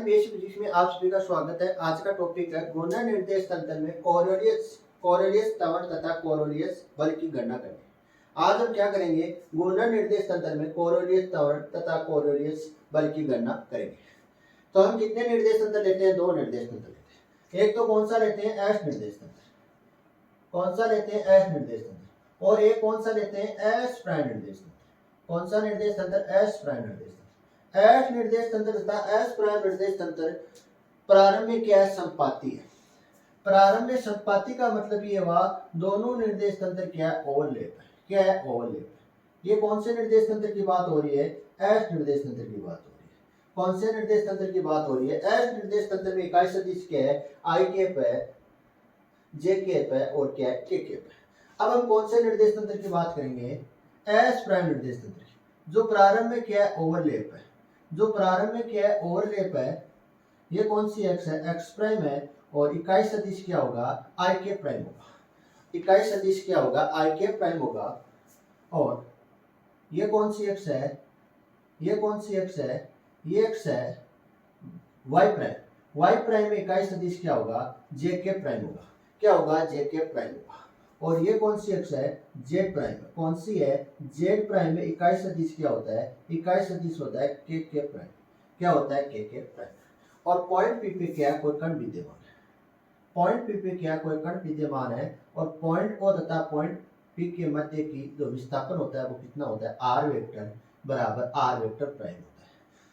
Basic physics में आप सभी का स्वागत है। आज का टॉपिक है घूर्णन निर्देश तंत्र में कोरोलियस त्वरण तथा कोरोलियस बल की गणना करें। आज हम क्या करेंगे, घूर्णन निर्देश तंत्र में कोरोलियस त्वरण तथा कोरोलियस बल की गणना करेंगे। तो हम कितने निर्देश तंत्र लेते हैं? दो निर्देश तंत्र लेते हैं। एक तो कौन सा लेते हैं? एस निर्देश तंत्र। कौन सा लेते हैं? एस निर्देश तंत्र। और एक कौन सा लेते हैं? एस प्राइम निर्देश तंत्र। कौन सा निर्देश तंत्र? एस प्राइम निर्देश तंत्र। एस निर्देश तंत्र तथा एस प्राइम निर्देश तंत्र प्रारंभ में क्या है? संपाती है। प्रारंभ में संपाती का मतलब ये हुआ दोनों निर्देश तंत्र क्या है? ओवरलैप है। क्या है? ओवरलैप है। ये कौन से निर्देश तंत्र की बात हो रही है? एस निर्देश तंत्र की बात हो रही है। कौन से निर्देश तंत्र की बात हो रही है? एस निर्देश तंत्र में इकाई सदिश क्या है? आई कैप है, जे कैप है और क्या है? के कैप है। अब हम कौन से निर्देश तंत्र की बात करेंगे? एस प्राइम निर्देश तंत्र की, जो प्रारंभ में क्या है? ओवरलैप है। जो प्रारंभ में क्या है? ओवरलैप है। ये कौन सी एक्स है? एक्स प्राइम है। और इकाई सदिश क्या होगा? आई के प्राइम होगा। इकाई सदिश क्या होगा? आई के प्राइम होगा। और ये कौन सी एक्स है? ये कौन सी एक्स है? ये एक्स है वाई प्राइम। वाई प्राइम में इकाई सदिश क्या होगा? जे के प्राइम होगा। क्या होगा? जे के प्राइम होगा। और ये कौन सी एक्स है? Z prime. कौन सी है? जेड प्राइम में इकाई सदिश क्या होता है? इकाई सदिश होता है के प्राइम। क्या होता है? के प्राइम। और पॉइंट पी पे क्या? कोई कण विद्यमान है। पॉइंट पी पे क्या? कोई कण विद्यमान है। और पॉइंट ओ तथा पॉइंट पी के मध्य की जो विस्थापन होता है वो कितना होता है? आर वेक्टर बराबर आर वेक्टर प्राइम होता है।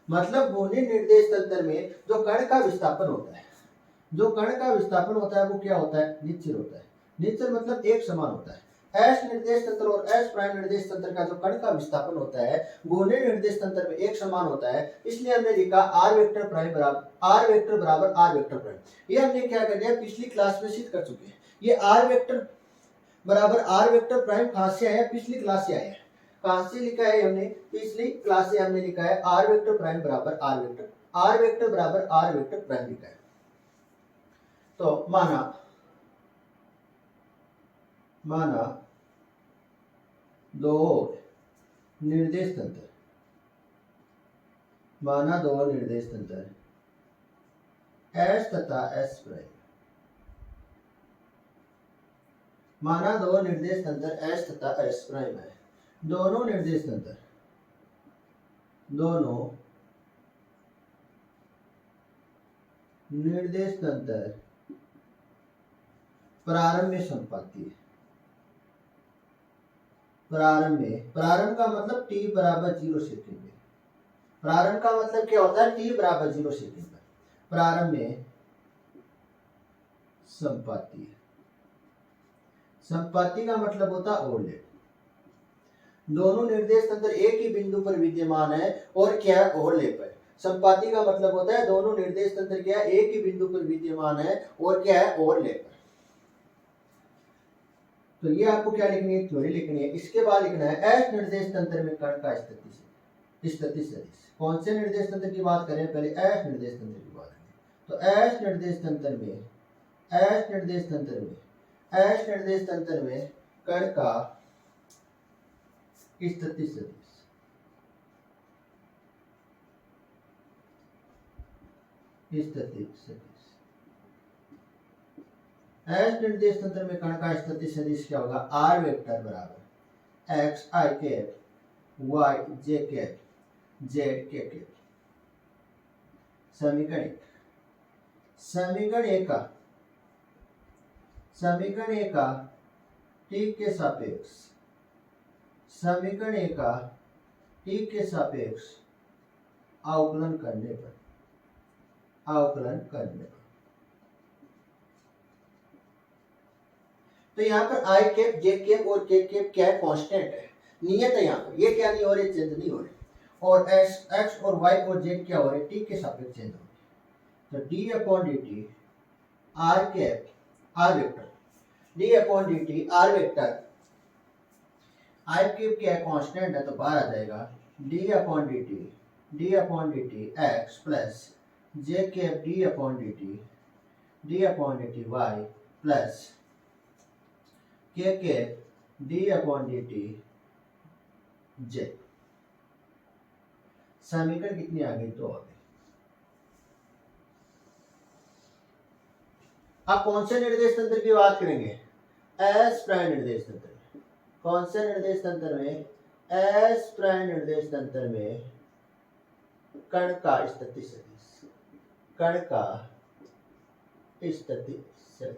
मतलब घूर्णन निर्देश तंत्र में जो कण का विस्थापन होता है, जो कण का विस्थापन होता है वो क्या होता है? निश्चित होता है। निश्चित मतलब एक समान होता है। एस निर्देश तंत्र और एस प्राइम निर्देश तंत्र का जो कण का विस्थापन होता है घूर्णन निर्देश तंत्र में एक समान होता है। इसलिए हमने लिखा आर वेक्टर प्राइम बराबर आर वेक्टर बराबर आर वेक्टर प्राइम। ये हमने क्या कर दिया? पिछली क्लास में सिद्ध कर चुके हैं। ये आर वेक्टर बराबर आर वेक्टर प्राइम कहां से आया? पिछली क्लास से आया है। कहां से लिखा है हमने? पिछली क्लास से हमने लिखा है आर वेक्टर प्राइम बराबर आर वेक्टर बराबर आर वेक्टर प्राइम लिखा है। तो माना दो निर्देश तंत्र, माना दो निर्देश तंत्र एस तथा एस प्राइम, माना दो निर्देश तंत्र एस तथा एस प्राइम है। दोनों निर्देश तंत्र प्रारंभ में संपाती है। प्रारंभ का मतलब t बराबर 0 सेकेंड में। प्रारंभ का मतलब क्या होता है? t बराबर 0 सेकेंड पर प्रारंभ में संपाती है। संपाती का मतलब होता है ओवरलैप। दोनों निर्देश तंत्र एक ही बिंदु पर विद्यमान है और क्या है? ओवरलैप है। संपाती का मतलब होता है दोनों निर्देश तंत्र क्या है? एक ही बिंदु पर विद्यमान है और क्या है? ओवरलैप है। तो ये आपको क्या लिखनी है? थ्योरी लिखनी है। इसके बाद लिखना है एस निर्देश तंत्र में कण का स्थिति सदिश। कौन से निर्देश तंत्र की बात करें? पहले एस निर्देश तंत्र की बात करें। तो एस निर्देश तंत्र में कण का स्थिति सदिश। एस निर्देश तंत्र में कण का स्थिति सदिश क्या होगा? आर वेक्टर बराबर एक्स आई कैप वाई जे कैप जेड के कैप। समीकरण एक का टी के सापेक्ष अवकलन करने पर तो यहाँ पर आई कैप जे कैप और के कैप क्या है? कांस्टेंट है, नियत है। यहाँ पर ये क्या नहीं हो रहे? चेंज नहीं हो रहे। और एक्स और वाई और जेड क्या हो रहे? टी के सापेक्ष चेंज हो रहे। तो D upon D T r cap r vector, d upon D T R vector, i cap क्या है? कांस्टेंट है तो बाहर आ जाएगा। D upon D t x plus j cap d upon D T y plus k cap d upon D t z. समीकरण कितनी आ गई? 2 आ गई। अब कौन से निर्देश तंत्र की बात करेंगे? एस प्राइम निर्देश तंत्र में। कौन से निर्देश तंत्र में? एस प्राइम निर्देश तंत्र में कण का स्थिति सदिश, कण का स्थिति सदिश,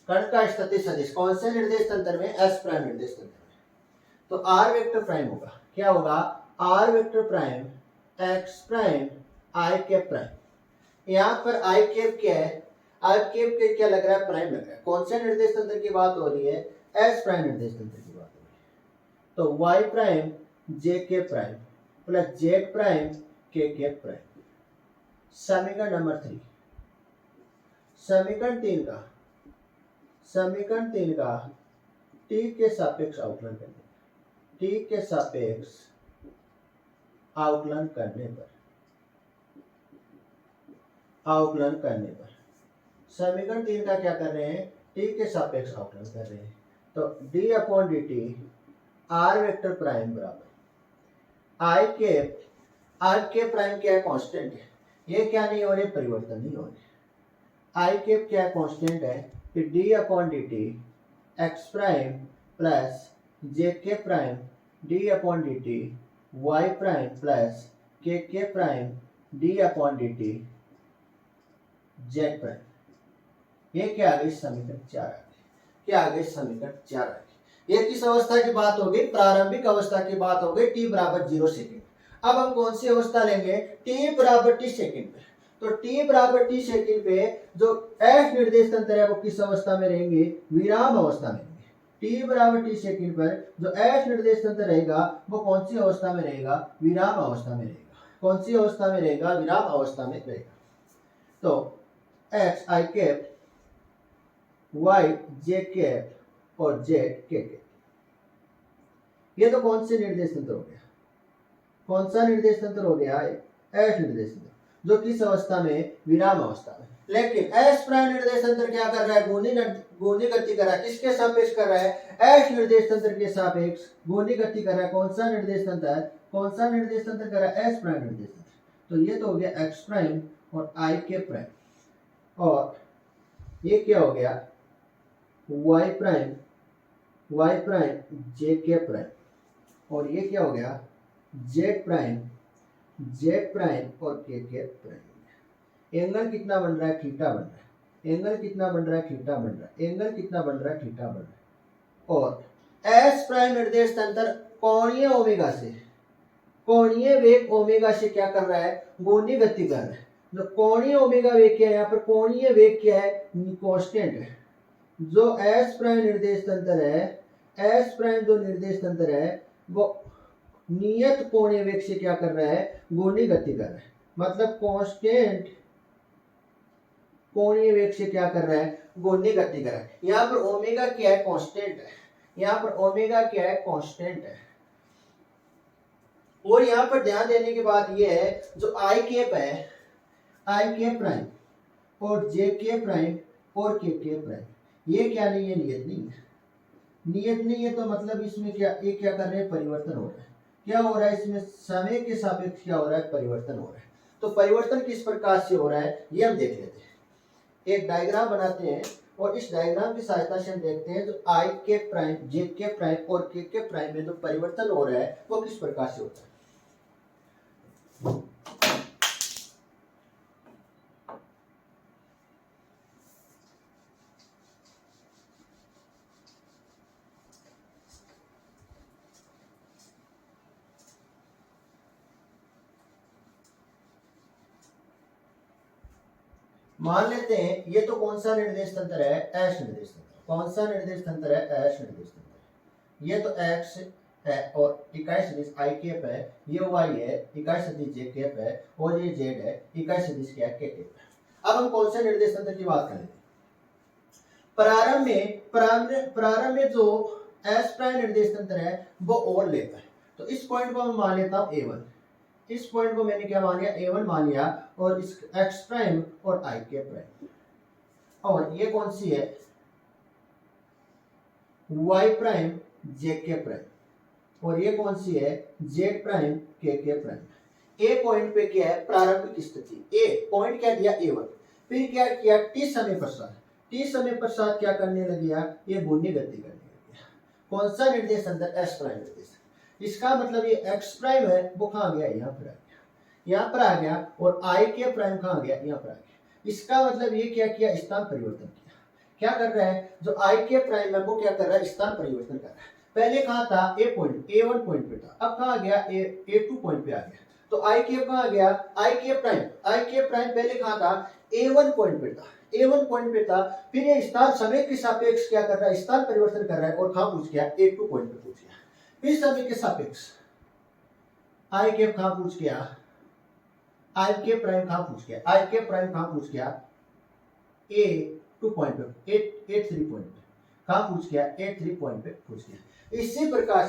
कण का स्थिति सदिश कौन से निर्देश तंत्र में? एस प्राइम निर्देश तंत्र में। तो आर वेक्टर प्राइम होगा, क्या होगा? R vector prime X prime I cap prime. यहाँ पर आई कैप क्या है? आई कैप के क्या लग रहा है? प्राइम लग रहा है। कौन से निर्देश तंत्र की बात हो रही है? एस प्राइम निर्देश तंत्र की बात हो रही है। तो वाई प्राइम जे के प्राइम प्लस जेड प्राइम के प्राइम। समीकरण नंबर 3, समीकरण 3 का टी के सापेक्ष आउकलन करने, टी के सापेक्ष आउकलन करने पर समीकरण 3 का क्या कर रहे हैं? टी के सापेक्ष आउकलन कर रहे हैं। तो D upon D T R vector prime बराबर आई के प्राइम क्या है? कांस्टेंट है। ये क्या नहीं हो रहे? परिवर्तन नहीं हो रहे। आई के क्या है? कांस्टेंट है। फिर d upon D t x prime plus j के prime d upon D T Y prime plus k prime d upon D t z prime. ये क्या आ गई? समीकरण 4 आ गई। क्या आ गई? समीकरण 4 आ गई। ये किस अवस्था की बात हो गई? प्रारंभिक अवस्था की बात हो गई, टी बराबर 0 सेकेंड। अब हम कौन सी अवस्था लेंगे? टी बराबर टी सेकेंड पे। तो टी बराबर टी सेकेंड पे जो एस निर्देश तंत्र है वो किस अवस्था में रहेंगे? विराम अवस्था में रहेंगे। टी बराबर टी सेकेंड पर जो एस निर्देश तंत्र रहेगा वो कौन सी अवस्था में रहेगा? विराम अवस्था में रहेगा। कौन सी अवस्था में रहेगा? विराम अवस्था में रहेगा। तो एक्स आई कैप, वाई जे कैप और जेड के कैप, ये तो कौन से निर्देश तंत्र हो गया? कौन सा निर्देश तंत्र हो गया? एस निर्देश तंत्र, जो किस अवस्था में? विराम अवस्था में। लेकिन एस प्राइम निर्देश तंत्र क्या कर रहा है? घूर्णी गति कर रहा है। किसके सापेक्ष कर रहा है? एस निर्देश तंत्र के सापेक्ष घूर्णी गति कर रहा है। कौन सा निर्देश तंत्र है? कौन सा निर्देश तंत्र कर रहा है? एस प्राइम निर्देश तंत्र। तो ये तो हो गया एक्स प्राइम और आई के प्राइम, और ये क्या हो गया? वाई प्राइम जे के प्राइम, और ये क्या हो गया? जेड प्राइम और के प्राइम। एंगल कितना बन रहा है? थीटा बन रहा है। एंगल कितना बन रहा है? थीटा बन रहा है। एंगल कितना बन रहा है? थीटा बन रहा है। और एस प्राइम निर्देश तंत्र कोणीय ओमेगा से, कोणीय वेग ओमेगा से क्या कर रहा है? घूर्णी गति कर रहा है। जो कोणीय ओमेगा वेग क्या है? यहाँ पर कोणीय वेग क्या है? कांस्टेंट है। जो एस प्राइम निर्देश तंत्र है, एस प्राइम जो निर्देश तंत्र है वो नियत कोणीय वेग से क्या कर रहा है? घूर्णी गति कर रहा है। मतलब कांस्टेंट कोणीय वेग से क्या कर रहा है? घूर्णी गति कर रहा है। यहाँ पर ओमेगा क्या है? कांस्टेंट है। यहाँ पर ओमेगा क्या है? कांस्टेंट है। और यहाँ पर ध्यान देने की बात यह है, जो आई कैप है, आई के प्राइम और जे के प्राइम और के प्राइम, ये क्या नहीं है? नियत नहीं है। नियत नहीं है तो मतलब इसमें क्या, ये क्या कर रहे हैं? परिवर्तन हो रहा है। क्या हो रहा है? इसमें समय के सापेक्ष क्या हो रहा है? परिवर्तन हो रहा है। तो परिवर्तन किस प्रकार से हो रहा है ये हम देख लेते हैं। एक डायग्राम बनाते हैं और इस डायग्राम की सहायता से हम देखते हैं जो आई के प्राइम, जे के प्राइम और के प्राइम में जो परिवर्तन हो रहा है वो किस प्रकार से होता है। मान लेते हैं ये तो कौन सा निर्देश तंत्र है? एस निर्देश तंत्र। कौन सा निर्देश तंत्र है? एस निर्देश तंत्र। ये तो एक्स है और इकाई सदिश आई कैप है, ये वाई है, इकाई सदिश जे कैप है, और ये जेड है, इकाई सदिश क्या? के कैप है। अब हम कौन से निर्देश तंत्र की बात करेंगे? प्रारंभ में जो एस प्राइम निर्देश तंत्र है वो ओर लेता है। तो इस पॉइंट को मैं मान लेता हूं A1। इस पॉइंट को मैंने क्या मान लिया? A1 मान लिया, और इस एक्स प्राइम और आई के प्राइम, और ये कौन सी है? वाई प्राइम जे के प्राइम, और ये कौन सी है? जेड प्राइम के प्राइम। ए पॉइंट पे क्या है प्रारंभिक स्थिति, ए पॉइंट क्या दिया A1, फिर क्या किया टी समय पश्चात क्या करने लग गया, ये घूर्णी गति करने लग गया। कौन सा निर्देश अंदर, एस प्राइम निर्देश। इसका मतलब ये एक्स प्राइम है वो कहाँ गया, यहाँ पर आ गया, यहाँ पर आ गया, और आई के प्राइम कहाँ गया, यहाँ पर आ गया। इसका मतलब ये क्या किया, स्थान परिवर्तन किया। क्या कर रहा है, जो आई के प्राइम है वो क्या कर रहा है, स्थान परिवर्तन कर रहा है। पहले कहाँ था, ए पॉइंट A1 पॉइंट पे था, अब कहाँ गया, A2 पॉइंट पे आ गया। तो आई के कहाँ गया, आई के प्राइम पहले कहाँ था, A1 पॉइंट पे था, A1 पॉइंट पे था। फिर ये स्थान समय के सापेक्ष क्या कर रहा है, स्थान परिवर्तन कर रहा है, और कहाँ पूछ गया, A2 पॉइंट पे पूछ गया। फिर समय के सापेक्ष आई के कहाँ पूछ गया, आई के प्राइम कहाँ पूछ गया, आई के प्राइम कहाँ पूछ गया, A2 पॉइंट पे, A3 पॉइंट पे कहाँ पूछ गया, A3 पॉइंट पे पूछ गया। इसी प्रकार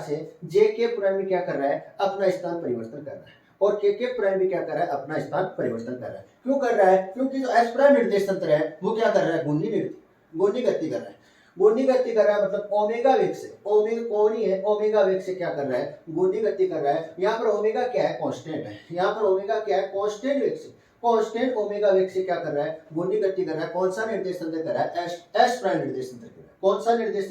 से जे के प्राइम भी क्या कर रहा है, अपना स्थान परिवर्तन कर रहा है, और के प्राइम भी क्या कर रहा है, अपना स्थान परिवर्तन कर रहा है। क्यों कर रहा है, क्योंकि जो एस प्राइम निर्देश तंत्र है वो क्या कर रहा है, घूर्णी गति कर रहा है। घूर्णी गति कर रहा है मतलब ओमेगा वेग से, ओमेगा कौन ही है, ओमेगा वेग से क्या कर रहा है, घूर्णी गति कर रहा है। यहाँ पर ओमेगा क्या है, कांस्टेंट है, यहाँ पर ओमेगा क्या है, कांस्टेंट वेग से, कांस्टेंट ओमेगा वेग से क्या कर रहा है, घूर्णी गति कर रहा है। कौन सा निर्देश तंत्र कर रहा है, एस प्राइम निर्देश तंत्र कर रहा है। कौन सा निर्देश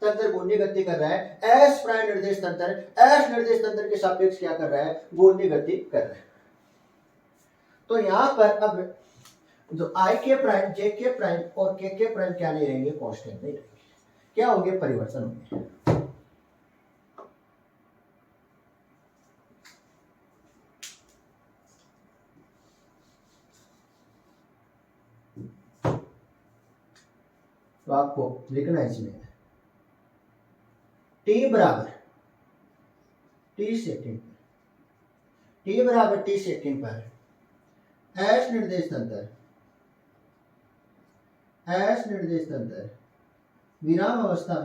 तंत्र घूर्णी गति कर रहा है, एस प्राइम निर्देश तंत्र। एस निर्देश तंत्र के सापेक्ष क्या कर रहा है, घूर्णी गति कर रहा है। तो यहाँ पर अब जो आई के प्राइम, जे के प्राइम और के प्राइम क्या नहीं रहेंगे, कांस्टेंट नहीं रहेंगे, क्या होंगे, परिवर्तन होंगे। तो आपको लिखना है इसमें टी बराबर टी सेकेंड पर एस निर्देश तंत्र विराम अवस्था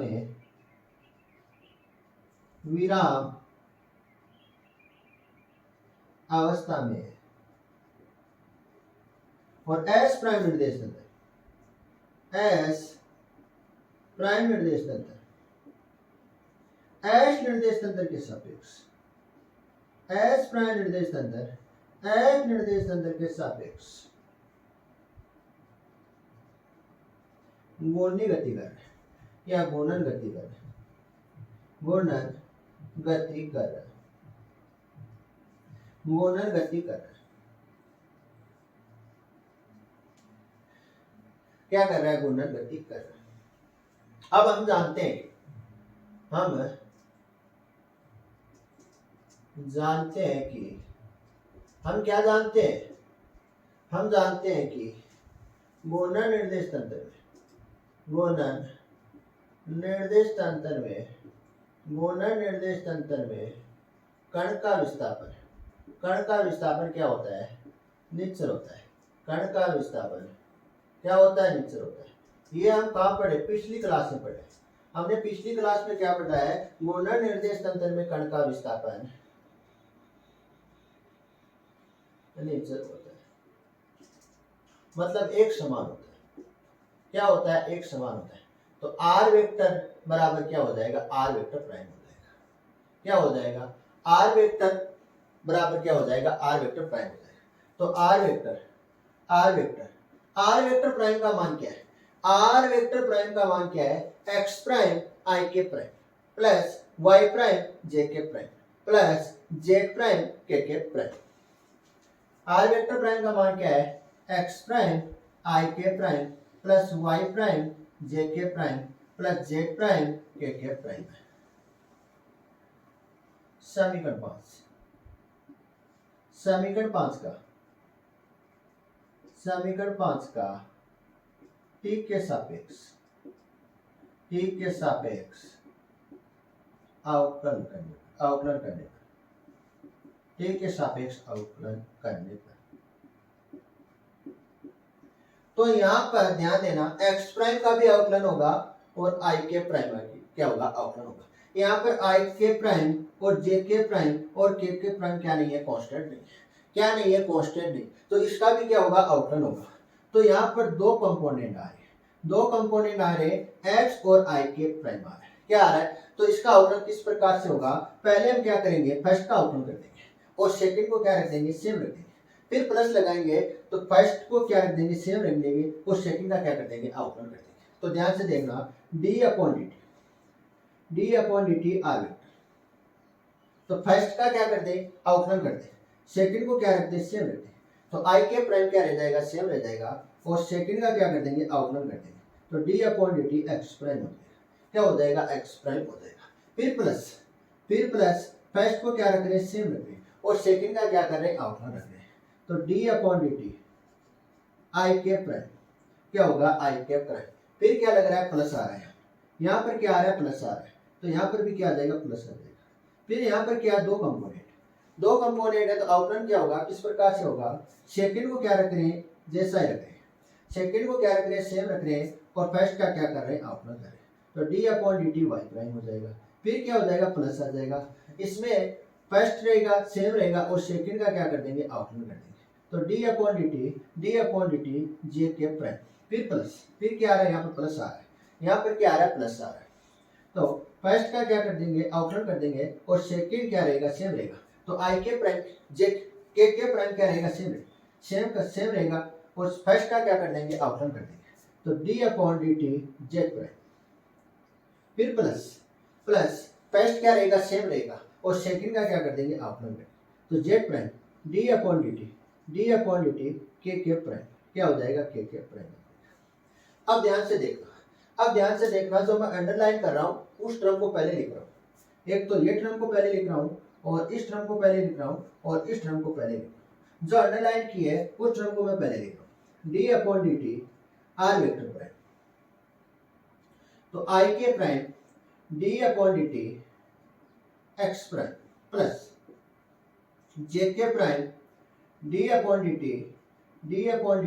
में और एस प्राइम निर्देश तंत्र एस निर्देश तंत्र के सापेक्ष, एस प्राइम निर्देश तंत्र के सापेक्ष घूर्णी गति कर रहा है या घूर्णन गति कर रहा है, घूर्णन गति कर रहा है। क्या कर रहा है, घूर्णन गति कर रहा है। अब हम जानते हैं कि हम क्या जानते हैं, हम जानते हैं कि घूर्णन निर्देश तंत्र में कण का विस्थापन क्या होता है, निश्चल होता है। कण का विस्थापन क्या होता है, निश्चल होता है। ये हम कहाँ पढ़े, पिछली क्लास में पढ़े। हमने पिछली क्लास में क्या पढ़ा है, घूर्णन निर्देश तंत्र में कण का विस्थापन निश्चल होता है, मतलब एक समान होता है। क्या होता है, एक समान होता है। तो आर वेक्टर बराबर क्या हो जाएगा, आर वेक्टर प्राइम हो जाएगा। क्या हो जाएगा, आर वेक्टर बराबर क्या हो जाएगा, आर वेक्टर प्राइम हो जाएगा। तो आर वेक्टर प्राइम का मान क्या है, आर वेक्टर प्राइम का मान क्या है, एक्स प्राइम आई के प्राइम प्लस वाई प्राइम जे के प्राइम प्लस जेड प्राइम के प्राइम। आर वेक्टर प्राइम का मान क्या है, एक्स प्राइम आई के प्राइम प्लस वाई प्राइम जे के प्राइम प्लस जेड प्राइम के प्राइम। समीकरण 5 का टी के सापेक्ष अवकलन करने पर टी के सापेक्ष अवकलन करने पर, तो यहाँ पर ध्यान देना एक्स प्राइम का भी अवकलन होगा और आई के प्राइम का क्या होगा, अवकलन होगा। यहाँ पर आई के प्राइम और जे के प्राइम और के प्राइम क्या नहीं है, कांस्टेंट नहीं है। क्या नहीं है, कांस्टेंट नहीं। तो इसका भी क्या होगा, अवकलन होगा। तो यहाँ पर दो कंपोनेंट आ रहे हैं, एक्स और आई के प्राइम आ रहे हैं। क्या आ रहा है, तो इसका आउटलाइन किस प्रकार से होगा, पहले हम क्या करेंगे, फर्स्ट का आउटलाइन कर देंगे और सेकंड को क्या रख देंगे, सेम रख देंगे, फिर प्लस लगाएंगे तो फर्स्ट को क्या रख देंगे, सेम रख देंगे और सेकंड का क्या कर देंगे, आउटलाइन कर देंगे। तो ध्यान से देखना, D upon D R vector, तो फर्स्ट का क्या कर दे, आउटलाइन कर दे, सेकंड को क्या रख दे, सेम रख दे, तो आई के प्राइम क्या रह जाएगा, सेम रह जाएगा और सेकंड का क्या कर देंगे, आउटलाइन कर देंगे, तो D upon D t x prime हो जाएगा, क्या हो जाएगा, एक्स प्राइम हो जाएगा। फिर प्लस फर्स्ट को क्या रख रहे हैं, सेम रख रहे हैं और सेकंड का क्या कर रहे हैं, आउटलाइन रख रहे हैं, तो D upon D t i के प्राइम क्या होगा, आई के प्राइम, फिर क्या लग रहा है, प्लस आ रहा है, यहाँ पर क्या आ रहा है, प्लस आ रहा है, तो यहाँ पर भी क्या आ जाएगा, प्लस आ जाएगा। फिर यहाँ पर क्या है, दो कंपोनेंट है, तो आउटलाइन क्या होगा, किस प्रकार से होगा, सेकंड को क्या रख रहे हैं, जैसा ही रख रहे हैं, सेकंड को क्या रख रहे हैं, सेम रख रहे हैं और फर्स्ट का क्या कर रहे हैं, आउटलाइन कर रहे हैं, तो D upon D T Y prime हो जाएगा। फिर क्या हो जाएगा, प्लस आ जाएगा, इसमें फर्स्ट रहेगा, सेम रहेगा और सेकंड का क्या कर देंगे, आउटलाइन कर देंगे, तो D upon D t j के प्राइम, फिर प्लस, फिर क्या आ रहा है, यहाँ पर प्लस आ रहा है, यहाँ पर क्या आ रहा है, प्लस आ रहा है, तो फर्स्ट का क्या कर देंगे, आउटलाइन कर देंगे और सेकंड क्या रहेगा, सेम रहेगा, तो आई के प्राइम जे के प्राइम क्या रहेगा, सेम रहेगा और फर्स्ट का क्या कर देंगे, आउटलाइन कर देंगे, तो D upon D t z prime, फिर प्लस फर्स्ट क्या रहेगा, सेम रहेगा और सेकंड का क्या कर देंगे, आउटलाइन कर देंगे, तो Z prime d upon D t k prime क्या हो जाएगा, के प्राइम। अब ध्यान से देखना, जो मैं अंडरलाइन कर रहा हूँ उस टर्म को पहले लिख रहा हूँ, एक तो ये टर्म को पहले लिख रहा हूँ और इस टर्म को पहले लिख रहा हूँ और इस टर्म को पहले लिख रहा हूँ, जो अंडरलाइन की है उस टर्म को मैं पहले लिख रहा हूँ, d upon D T R vector prime, तो आई के prime d upon D t x prime plus j के prime d upon D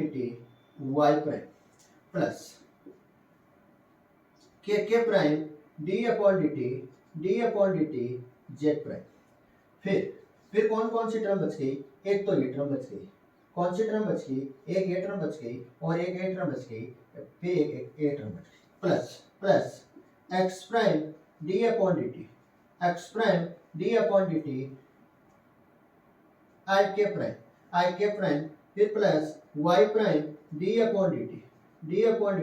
T Y prime plus k prime d upon D t z prime. फिर कौन कौन सी term बच गई, एक तो ये टर्म बच गई, कौन सी टर्म बच गई, एक ये टर्म बच गई और एक ये टर्म बच गई, फिर एक ये टर्म बच गई, plus x prime d upon D t i के प्राइम फिर plus y prime d upon D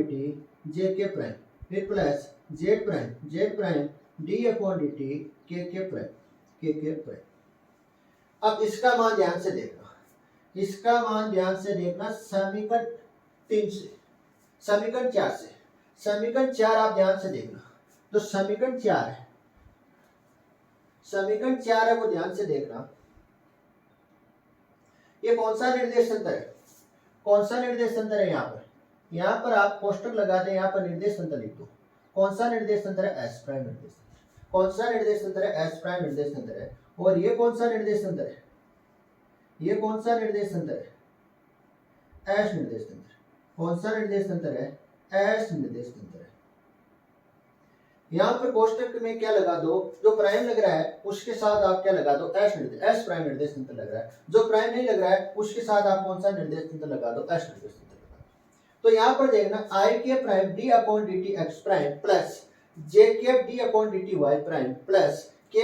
t j के प्राइम फिर plus z prime d upon D t k prime. अब इसका मान ध्यान से देखना, समीकरण 3 से, समीकरण 4 से, समीकरण 4 आप ध्यान से देखना, तो समीकरण 4 है वो ध्यान से देखना, ये कौन सा निर्देश तंत्र है, यहाँ पर आप कोष्टक लगा दें, यहाँ पर निर्देश तंत्र लिख दो, कौन सा निर्देश तंत्र है, एस प्राइम निर्देश तंत्र, कौन सा निर्देश तंत्र है, एस प्राइम निर्देश तंत्र है, और ये कौन सा निर्देश तंत्र है, ये कौन सा निर्देश तंत्र है, एस निर्देश तंत्र, कौन सा निर्देश तंत्र है, एस निर्देश तंत्र है। यहाँ पर कोष्टक में क्या लगा दो, जो प्राइम लग रहा है उसके साथ आप क्या लगा दो, एस प्राइम निर्देश तंत्र लग रहा है, जो प्राइम नहीं लग रहा है उसके साथ आप कौन सा निर्देश तंत्र लगा दो, एस निर्देश तंत्र लगा दो। तो यहाँ पर देखना, आई के prime d upon D t x prime plus j k d upon D T Y prime plus k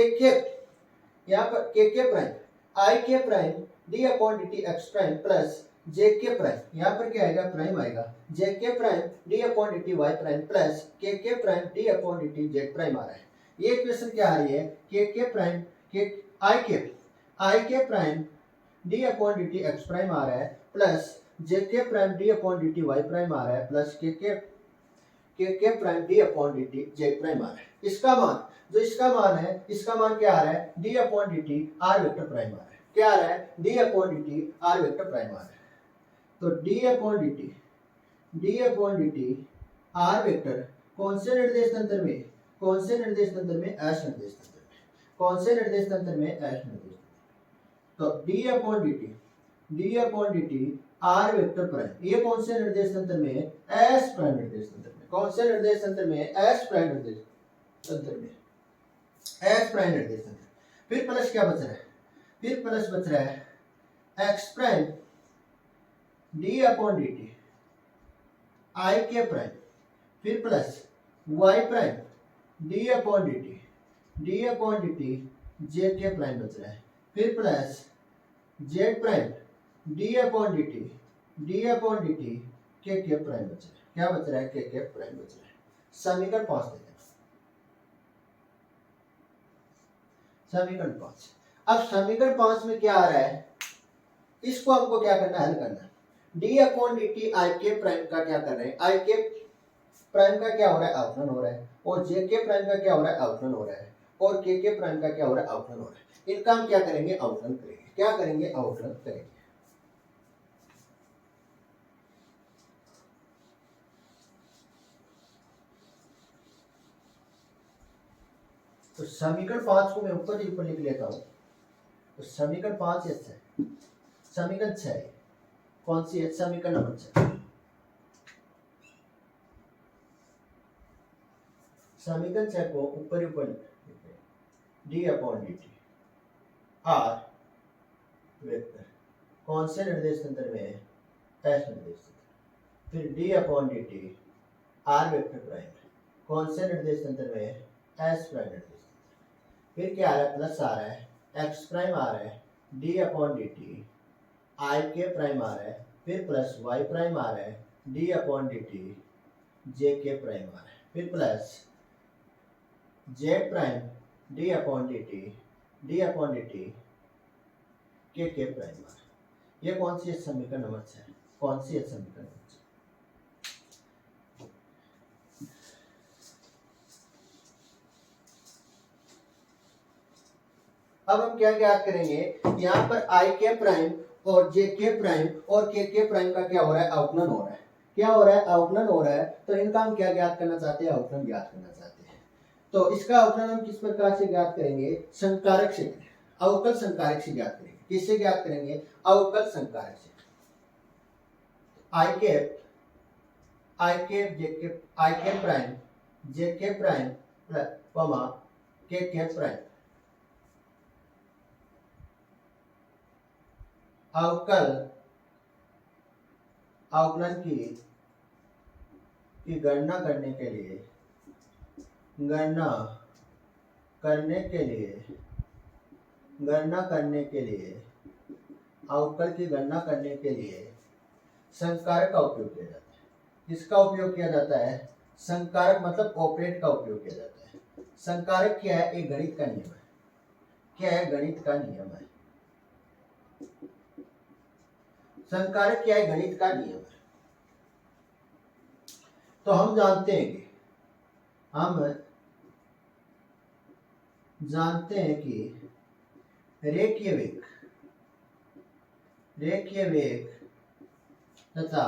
यहाँ पर के प्राइम आई के prime d upon D t x prime plus j के prime, यहाँ पर क्या आएगा, prime आएगा, j के prime d upon D T Y prime plus k prime d upon D t z prime आ रहा है। ये इक्वेशन क्या आ रही है, के प्राइम आई के prime d upon D t x prime आ रहा है प्लस जे के prime d upon D T Y prime आ रहा है plus k prime d upon D t z prime आ रहा है। इसका मान क्या आ रहा है, D upon D T R vector prime आ रहा है, क्या आ रहा है, D upon D T R vector prime आ रहा है। तो D upon D T R vector कौन से निर्देश तंत्र में, एस निर्देश तंत्र में, कौन से निर्देश तंत्र में, एस निर्देश तंत्र। तो D upon D T R vector prime, ये कौन से निर्देश तंत्र में है, एस प्राइम निर्देश तंत्र में, कौन से निर्देश तंत्र में, एस प्राइम निर्देश तंत्र में, एस प्राइम निर्देश तंत्र। फिर प्लस क्या बच रहा है, फिर प्लस बच रहा है x prime d upon D t i के प्राइम फिर plus y prime d upon D t, d upon D t j के प्राइम बच रहा है, फिर plus z prime d upon D t, d upon D t k prime बच रहा है। क्या बच रहा है? के प्राइम बच रहा है। समीकरण 5 देते हैं। समीकरण 5, अब समीकरण 5 में क्या आ रहा है, इसको हमको क्या करना है? हल करना है। D upon D t i के प्राइम का क्या कर रहे हैं? आई के प्राइम का क्या हो रहा है? अवकलन हो रहा है। और जे के प्राइम का क्या हो रहा है? अवकलन हो रहा है। और के प्राइम का क्या हो रहा है? अवकलन हो रहा है। इनका हम क्या करेंगे? अवकलन करेंगे। क्या करेंगे? अवकलन करेंगे। तो समीकरण 5 को मैं ऊपर लिख लेता हूं। तो समीकरण 5 ऐसा है। समीकरण 6 कौन सी है? समीकरण नंबर 6। समीकरण 6 को ऊपर D upon D T R vector कौन से निर्देश तंत्र में है? एस निर्देश तंत्र। फिर d upon D T R vector prime कौन से निर्देश तंत्र में है? एस प्राइम निर्देश तंत्र। फिर क्या आ रहा है? प्लस आ रहा है, एक्स प्राइम आ रहा है, D upon D t i के प्राइम आ रहा है, फिर प्लस वाई प्राइम आ रहा है, D upon D t j के प्राइम आ रहा है, फिर plus z prime d upon D t k prime आ रहा है। ये कौन सी है? समीकरण नंबर 6। कौन सी है? समीकरण नंबर 6। अब हम क्या ज्ञात करेंगे? यहाँ पर आई के प्राइम और जे के प्राइम और के प्राइम का क्या हो रहा है? अवकलन हो रहा है। क्या हो रहा है? अवकलन हो रहा है। तो इनका हम क्या ज्ञात करना चाहते हैं? अवकलन ज्ञात करना चाहते हैं। तो इसका अवकलन हम किस प्रकार से ज्ञात करेंगे? संकारक से, अवकल संकारक से ज्ञात करेंगे। किससे ज्ञात करेंगे? अवकल संकारक से। आई के प्राइम जे के प्राइम कॉमा के प्राइम अवकलन की गणना करने के लिए अवकल की गणना करने के लिए संकारक का उपयोग किया जाता है। किसका उपयोग किया जाता है? संकारक मतलब ऑपरेट का उपयोग किया जाता है। संकारक क्या है? एक गणित का नियम है। क्या है? गणित का नियम है। संकारक क्या है? गणित का नियम है। तो हम जानते हैं कि रेखीय वेग तथा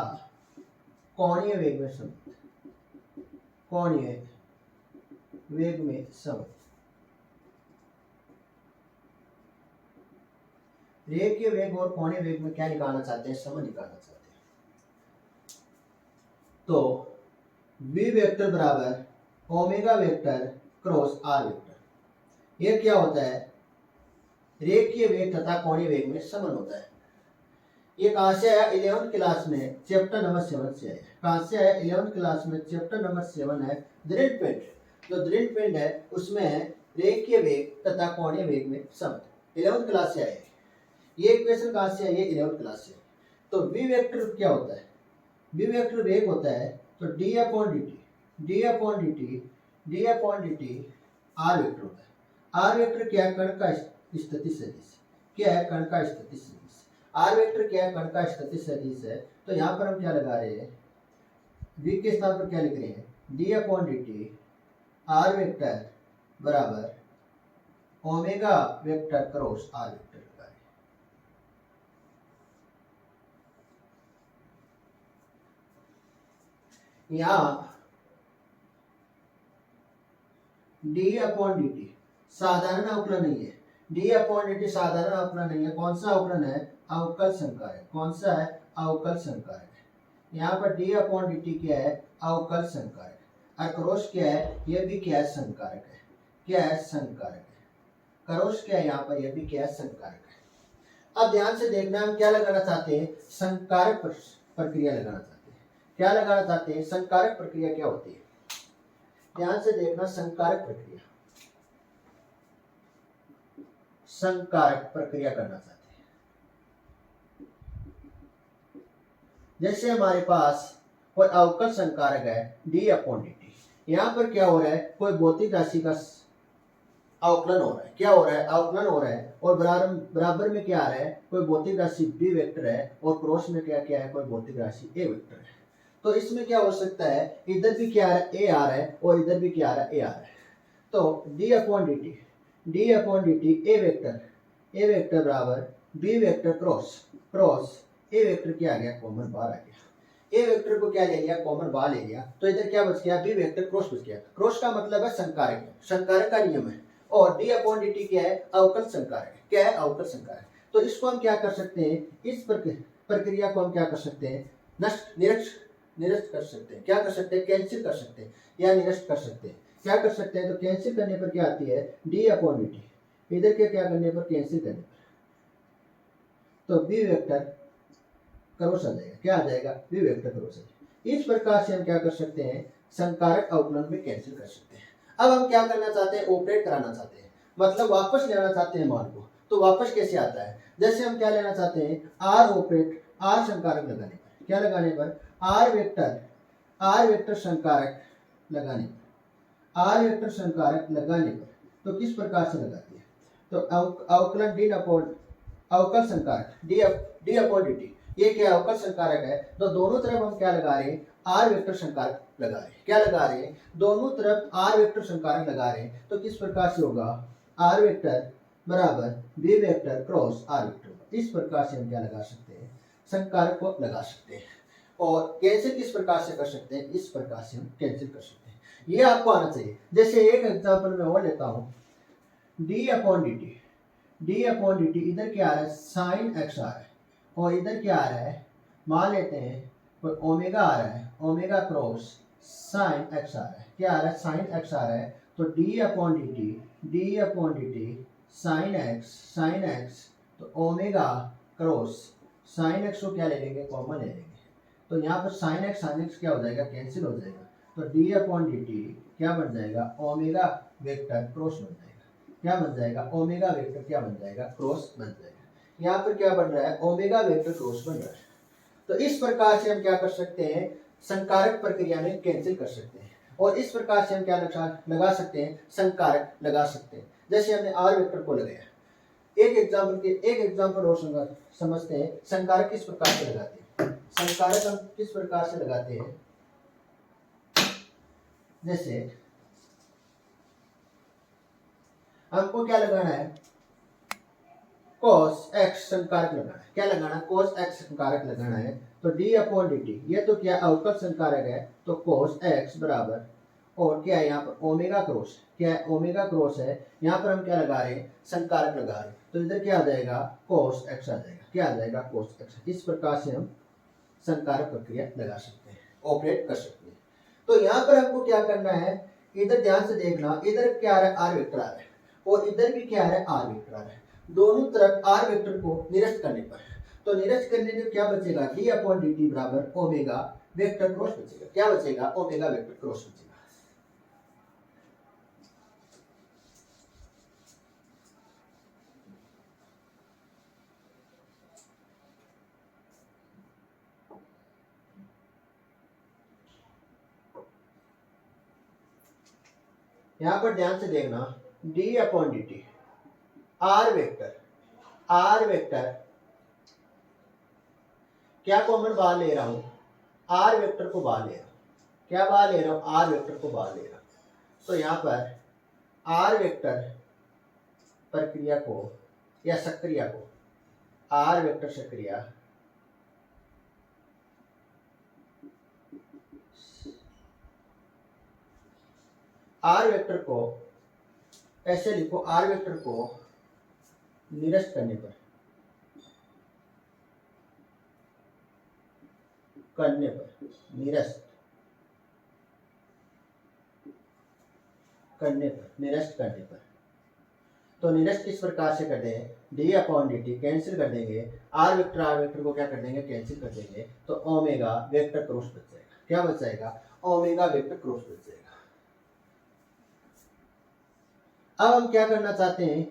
कोणीय वेग में संबंध रेखीय वेग और कोणीय वेग में क्या निकालना चाहते हैं? संबंध निकालना चाहते हैं। तो v वेक्टर बराबर omega vector cross r vector. ये क्या होता है? रेखीय वेग तथा कोणीय वेग में संबंध होता है। ये कहां से आया? 11th क्लास में चैप्टर नंबर 7 से आया। कहां से आया? 11th क्लास में चैप्टर नंबर 7 है दृढ़ पिंड। जो दृढ़ पिंड है उसमें रेखीय वेग तथा कोणीय वेग में संबंध 11th क्लास से आया। ये इक्वेशन कहां से आई है? 11th क्लास से। तो v वेक्टर क्या होता है? v वेक्टर वेग होता है तो d upon dt r vector होता है। r वेक्टर क्या है? कण का स्थिति सदिश। क्या है? कण का स्थिति सदिश। r वेक्टर क्या है? कण का स्थिति सदिश है। तो यहाँ पर हम क्या लगा रहे हैं? v के स्थान पर क्या लिख रहे हैं? d upon dt r vector बराबर omega vector cross r vector लगा रहे हैं। यहाँ d अपॉन dt साधारण अवकलन नहीं है। d अपॉन dt साधारण अवकलन नहीं है। कौन सा अवकलन है? अवकल संकारक। कौन सा है? अवकल संकारक है। यहाँ पर d अपॉन dt क्या है? अवकल संकारक। और क्रॉस क्या है? यह भी क्या है? संकारक है। क्या है? संकारक है। क्रॉस क्या है? यहाँ पर यह भी क्या है? संकारक है। अब ध्यान से देखना, हम क्या लगाना चाहते हैं? संकारक प्रक्रिया लगाना चाहते हैं। क्या लगाना चाहते हैं? संकारक प्रक्रिया क्या होती है? ध्यान से देखना, संकारक प्रक्रिया, संकारक प्रक्रिया करना चाहते हैं। जैसे हमारे पास कोई अवकल संकारक है d/dt, यहाँ पर क्या हो रहा है, कोई भौतिक राशि का अवकलन हो रहा है, क्या हो रहा है, अवकलन हो रहा है, और बराबर में क्या आ रहा है, कोई भौतिक राशि b वेक्टर है, और क्रॉस में क्या क्या है, कोई भौतिक राशि a वेक्टर है। तो इसमें क्या हो सकता है, इधर भी क्या आ रहा है, a आ रहा है, और इधर भी क्या आ रहा है, a आ रहा है। तो d/dt a वेक्टर बराबर b vector cross a vector क्या आ गया, कॉमन बाहर आ गया। ए वेक्टर को क्या ले लिया, कॉमन बाहर ले लिया, तो इधर क्या बच गया, बी वेक्टर क्रॉस बच गया। क्रॉस का मतलब है संकारक, संकारक का नियम है, और d/dt क्या है, अवकल संकारक है। क्या है, अवकल संकारक। तो इसको हम क्या कर सकते हैं, इस प्रक्रिया को हम क्या कर सकते हैं, निरस्त कर सकते हैं। क्या कर सकते हैं, कैंसिल कर सकते हैं या निरस्त कर सकते हैं। क्या कर सकते हैं, तो कैंसिल करने पर क्या आती है, d/dt, इधर के क्या करने पर, कैंसिल करने पर, तो बी वेक्टर क्रॉस आ जाएगा। क्या आ जाएगा, बी वेक्टर क्रॉस आ जाएगा। इस प्रकार से हम क्या कर सकते हैं, संकारक अवकलन में कैंसिल कर सकते हैं। अब हम क्या करना चाहते हैं, ऑपरेट कराना चाहते हैं, मतलब वापस लेना चाहते हैं मान को। तो वापस कैसे आता है, जैसे हम क्या लेना चाहते हैं, आर ऑपरेट, आर संकारक लगाने पर, क्या लगाने पर, आर वेक्टर संकारक लगाने पर, आर वेक्टर संकारक लगाने पर, तो किस प्रकार से लगाते हैं, तो अवकलन अवकल संकारक d/dt, ये क्या अवकल संकारक है, तो दोनों तरफ हम क्या लगा रहे हैं, आर वेक्टर संकारक लगा रहे हैं। क्या लगा रहे हैं, दोनों तरफ आर वेक्टर संकारक लगा रहे हैं। तो किस प्रकार से होगा, आर वेक्टर बराबर B vector cross are vector. इस प्रकार से हम क्या लगा सकते हैं, संकारक को लगा सकते हैं। और कैंसिल किस प्रकार से कर सकते हैं, इस प्रकार से हम कैंसिल कर सकते हैं। ये आपको आना चाहिए। जैसे एक एग्जाम्पल मैं और लेता हूं, d/dt, इधर क्या आ रहा है, साइन एक्स आ रहा है, और इधर क्या आ रहा है, मान लेते हैं कोई ओमेगा आ रहा है, ओमेगा क्रॉस साइन एक्स आ रहा है। क्या आ रहा है, साइन एक्स आ रहा है। तो d/dt साइन एक्स, तो ओमेगा क्रॉस साइन एक्स को क्या ले लेंगे, कॉमन ले लेंगे। तो यहाँ पर साइन एक्स क्या हो जाएगा, कैंसिल हो जाएगा। तो d/dt क्या बन जाएगा, ओमेगा वेक्टर क्रॉस बन जाएगा। क्या बन जाएगा, ओमेगा वेक्टर क्या बन जाएगा, क्रॉस बन जाएगा। यहाँ पर क्या बन रहा है, ओमेगा वेक्टर क्रॉस बन रहा है। तो इस प्रकार से हम क्या कर सकते हैं, संकारक प्रक्रिया में कैंसिल कर सकते हैं। और इस प्रकार से हम क्या लगा सकते हैं, संकारक लगा सकते हैं। जैसे हमने आर वेक्टर को लगाया, एक एग्जाम्पल और समझते हैं, संकारक किस प्रकार से लगाते हैं। संकारक हम किस प्रकार से लगाते हैं, जैसे हमको क्या लगाना है, cos x संकारक लगाना है। क्या लगाना है, cos x संकारक लगाना है। तो d/dt, ये तो क्या अवकल संकारक है, तो cos x बराबर, और क्या है यहाँ पर ओमेगा क्रॉस, क्या है ओमेगा क्रॉस है। यहाँ पर हम क्या लगा रहे हैं, संकारक लगा रहे हैं। तो इधर क्या आ जाएगा, cos x आ जाएगा। क्या आ जाएगा, cos x। इस प्रकार से हम संकारक प्रक्रिया लगा सकते हैं, ऑपरेट कर सकते हैं। तो यहाँ पर हमको क्या करना है, इधर ध्यान से देखना, इधर क्या आ रहा है, आर वेक्टर आ रहा है, और इधर भी क्या आ रहा है, आर वेक्टर आ रहा है। दोनों तरफ आर वेक्टर को निरस्त करने पर, तो निरस्त करने पर क्या बचेगा, d/dt बराबर ओमेगा वेक्टर क्रॉस बचेगा। क्या बचेगा, ओमेगा वेक्टर क्रॉस बचेगा। यहां पर ध्यान से देखना, d/dt आर वेक्टर क्या कॉमन बाहर ले रहा हूं, आर वेक्टर को बाहर ले रहा हूं। क्या बाहर ले रहा हूं, आर वेक्टर को बाहर ले रहा हूं। तो यहां पर आर वेक्टर प्रक्रिया को या सक्रिया को, आर वेक्टर सक्रिया आर वेक्टर को ऐसे लिखो, आर वेक्टर को निरस्त करने पर, निरस्त करने पर, तो निरस्त किस प्रकार से कर दें, d/dt कैंसिल कर देंगे, आर वेक्टर को क्या कर देंगे, कैंसिल कर देंगे। तो ओमेगा वेक्टर क्रॉस बच जाएगा। क्या बच जाएगा, ओमेगा वेक्टर क्रॉस बच जाएगा। अब हम क्या करना चाहते हैं,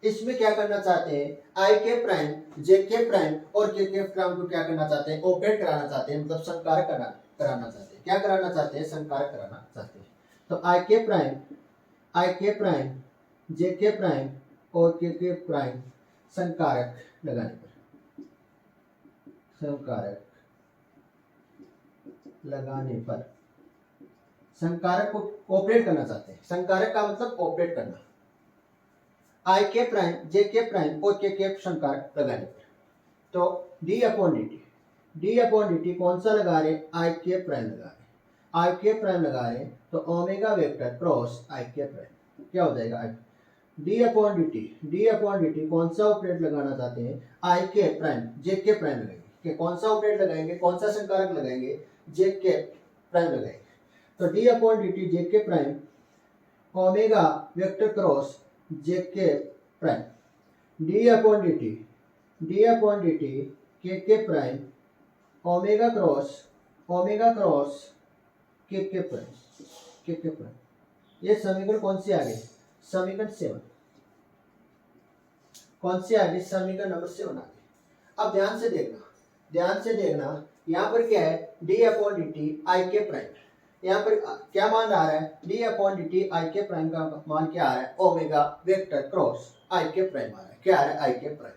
इसमें क्या करना चाहते हैं, आई के प्राइम जे के प्राइम और के प्राइम को क्या करना चाहते हैं, ऑपरेट कराना चाहते हैं, मतलब संकारक कराना चाहते हैं। क्या कराना चाहते हैं, संकारक कराना चाहते हैं। तो आई के प्राइम जे के प्राइम और के प्राइम संकारक लगाने पर, संकारक लगाने पर संकारक को ऑपरेट करना चाहते हैं। संकारक का मतलब ऑपरेट करना। आई के प्राइम जे के प्राइम और के संकारक लगाने पर, तो डी अपॉन डी टी कौन सा लगा रहे, आई के प्राइम लगा रहे, आई के प्राइम लगा रहे, तो ओमेगा वेक्टर क्रॉस आई के प्राइम क्या हो जाएगा, डी अपॉन डी टी कौन सा ऑपरेट लगाना चाहते हैं, आई के प्राइम जे के प्राइम लगाएंगे, कौन सा ऑपरेट लगाएंगे, कौन सा संकारक लगाएंगे, जे के प्राइम लगाएंगे। तो D upon D t j के प्राइम ओमेगा वेक्टर क्रॉस जे के prime, d upon D t k prime omega cross के प्राइम। ये समीकरण कौन सी आ गई, समीकरण 7। कौन सी आ गई, समीकरण नंबर 7 आ गई। अब ध्यान से देखना यहाँ पर क्या है, D upon D t i के प्राइम, यहाँ पर क्या मान आ रहा है, D upon D t i के प्राइम का मान क्या आ रहा है, ओमेगा वेक्टर क्रॉस आई के प्राइम आ रहा है, क्या आ रहा है, आई के प्राइम।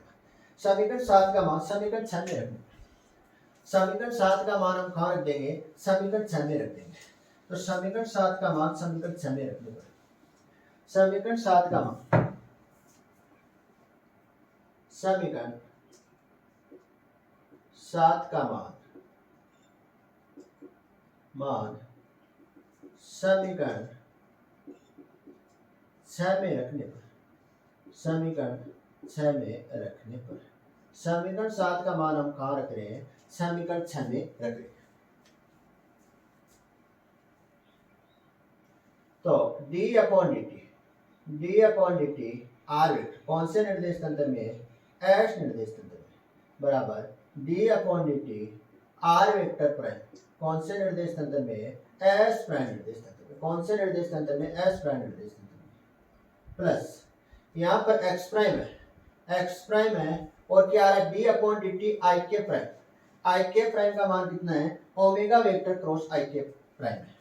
समीकरण 7 का मान समीकरण 6 में रखना, समीकरण 7 का मान हम कहाँ रख देंगे, समीकरण 6 में रख देंगे। तो समीकरण 7 का मान समीकरण 6 में रखने पर, समीकरण 7 का मान, समीकरण 7 का मान समीकरण 6 में रखने पर, समीकरण 6 में रखने पर, समीकरण 7 का मान हम कहाँ रख रहे हैं, समीकरण 6 में रख रहे हैं। तो D upon D T R vector कौन से निर्देश तंत्र में, एस निर्देश तंत्र में, बराबर D upon D T R vector prime कौन से निर्देश तंत्र में, एस प्राइम निर्देश तंत्र में, कौन से निर्देश तंत्र में, एस प्राइम निर्देश तंत्र में, प्लस यहाँ पर एक्स प्राइम है और क्या आ रहा है, D upon D t i के प्राइम का मान कितना है, ओमेगा वेक्टर क्रॉस आई के प्राइम है,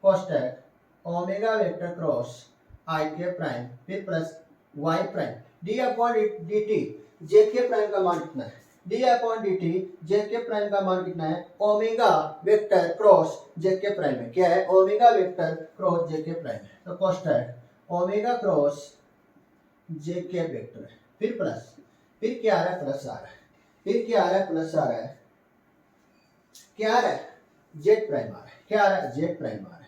कोष्टक ओमेगा वेक्टर क्रॉस आई के प्राइम, फिर plus y prime, d upon D t j के प्राइम का मान कितना है, D upon D t j के प्राइम का मान कितना है, ओमेगा वेक्टर क्रॉस जे के प्राइम है, क्या है, ओमेगा वेक्टर क्रॉस जे के प्राइम है, तो कोष्टक ओमेगा क्रॉस जे के वेक्टर है, फिर प्लस, फिर क्या आ रहा है, प्लस आ रहा है, फिर क्या आ रहा है, प्लस आ रहा है, क्या आ रहा है, जेड प्राइम आ रहा है, क्या आ रहा है, जेड प्राइम आ रहा है।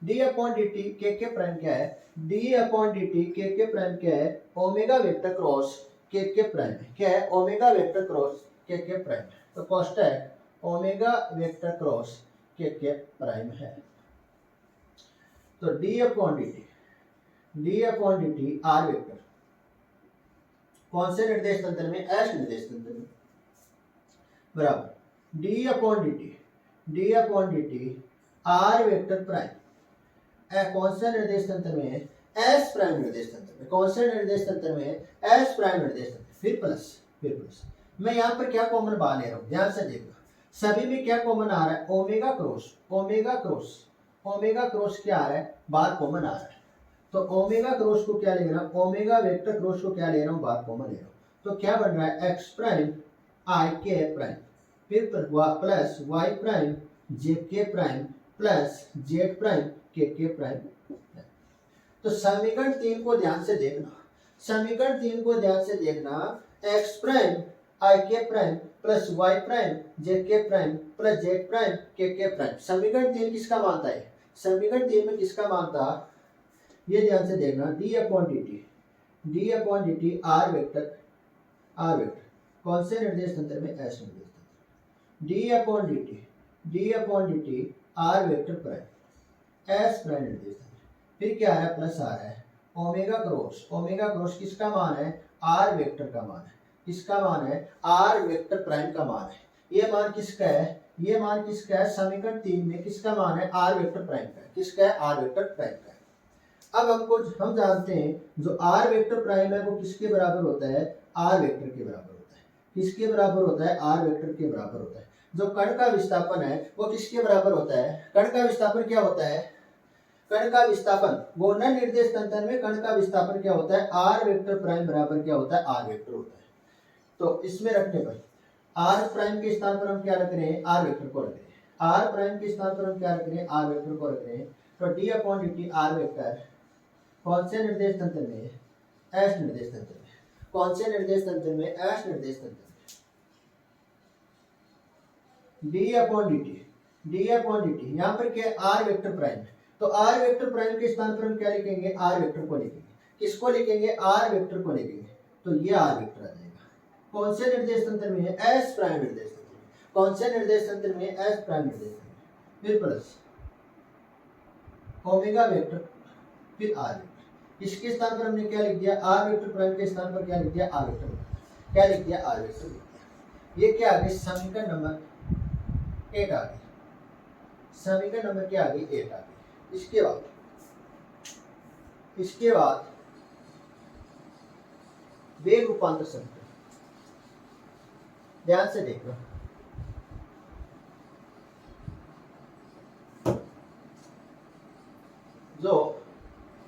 D upon D t k prime क्या है, D upon D t k prime क्या है, ओमेगा वेक्टर क्रॉस के प्राइम है, क्या है, ओमेगा वेक्टर क्रॉस के प्राइम है, तो कोष्टक ओमेगा वेक्टर क्रॉस के प्राइम है। तो D upon D T R vector कौन से निर्देश तंत्र में, एस निर्देश तंत्र में, बराबर D upon D T R vector prime कौन से निर्देश तंत्र में है, एस प्राइम निर्देश तंत्र में, कौन से निर्देश तंत्र में है, एस प्राइम निर्देश तंत्र, फिर प्लस मैं यहाँ पर क्या कॉमन बाहर ले रहा हूँ, ध्यान से देखना, सभी में क्या कॉमन आ रहा है, ओमेगा क्रॉस क्या आ रहा है, बाहर कॉमन आ रहा है, तो ओमेगा क्रॉस को क्या ले रहा हूँ, ओमेगा वेक्टर क्रॉस को क्या ले रहा हूँ, बाहर कॉमन ले रहा हूँ, तो क्या बन रहा है, एक्स प्राइम आई के प्राइम, फिर प्लस वाई प्राइम जे के प्राइम प्लस जेड प्राइम के प्राइम। तो समीकरण 3 को ध्यान से देखना, एक्स प्राइम आई के प्राइम प्लस वाई प्राइम जे के प्राइम प्लस जेड प्राइम के प्राइम, समीकरण 3 किसका मानता है, समीकरण 3 में किसका मानता, ये ध्यान से देखना, D upon D T R vector कौन से निर्देश तंत्र में, एस निर्देश तंत्र, D upon D T R vector prime S prime निर्देश तंत्र, फिर क्या आ रहा है, प्लस आ रहा है, ओमेगा क्रॉस किसका मान है, आर वेक्टर का मान है, किसका मान है, आर वेक्टर प्राइम का मान है, ये मान किसका है, समीकरण 3 में किसका मान है, आर वेक्टर प्राइम का है, किसका है, आर वेक्टर प्राइम का है। अब हम जानते हैं जो आर वेक्टर प्राइम है वो किसके बराबर होता है, आर वेक्टर के बराबर होता है। किसके बराबर होता है, आर वेक्टर के बराबर होता है। जो कण का विस्थापन है वो किसके बराबर होता है, कण का विस्थापन क्या होता है, कण का विस्थापन घूर्णन निर्देश तंत्र में कण का विस्थापन क्या होता है, आर वेक्टर प्राइम बराबर क्या होता है, आर वेक्टर होता है। तो इसमें रखने पर आर प्राइम के स्थान पर हम क्या रख रहे हैं, आर वेक्टर को रख रहे हैं। आर प्राइम के स्थान पर हम क्या रख रहे हैं, आर वेक्टर को रख रहे हैं। तो D upon D T R vector कौन से निर्देश तंत्र में, एस निर्देश तंत्र में। कौन से निर्देश तंत्र में, एस निर्देश तंत्र में। D upon D t, d upon D T यहाँ पर क्या, आर वेक्टर प्राइम। तो आर वेक्टर प्राइम के स्थान पर हम क्या लिखेंगे, आर वेक्टर को लिखेंगे। किसको लिखेंगे, आर वेक्टर को लिखेंगे। तो ये आर वेक्टर आ जाएगा। कौन से निर्देश तंत्र में है, एस प्राइम निर्देश तंत्र में। कौन से निर्देश तंत्र में, एस प्राइम निर्देश तंत्र में। फिर प्लस ओमेगा वेक्टर, फिर आर वेक्टर। इसके स्थान पर हमने क्या लिख दिया, आर वेक्टर प्राइम के स्थान पर क्या लिख दिया, आर वेक्टर। क्या लिख दिया, आर वेक्टर लिख दिया। ये क्या आ गई, समीकरण नंबर 8 आ गई। समीकरण नंबर क्या आ गई, 8 आ गई। इसके बाद वेग रूपांतर समीकरण, ध्यान से देखना। जो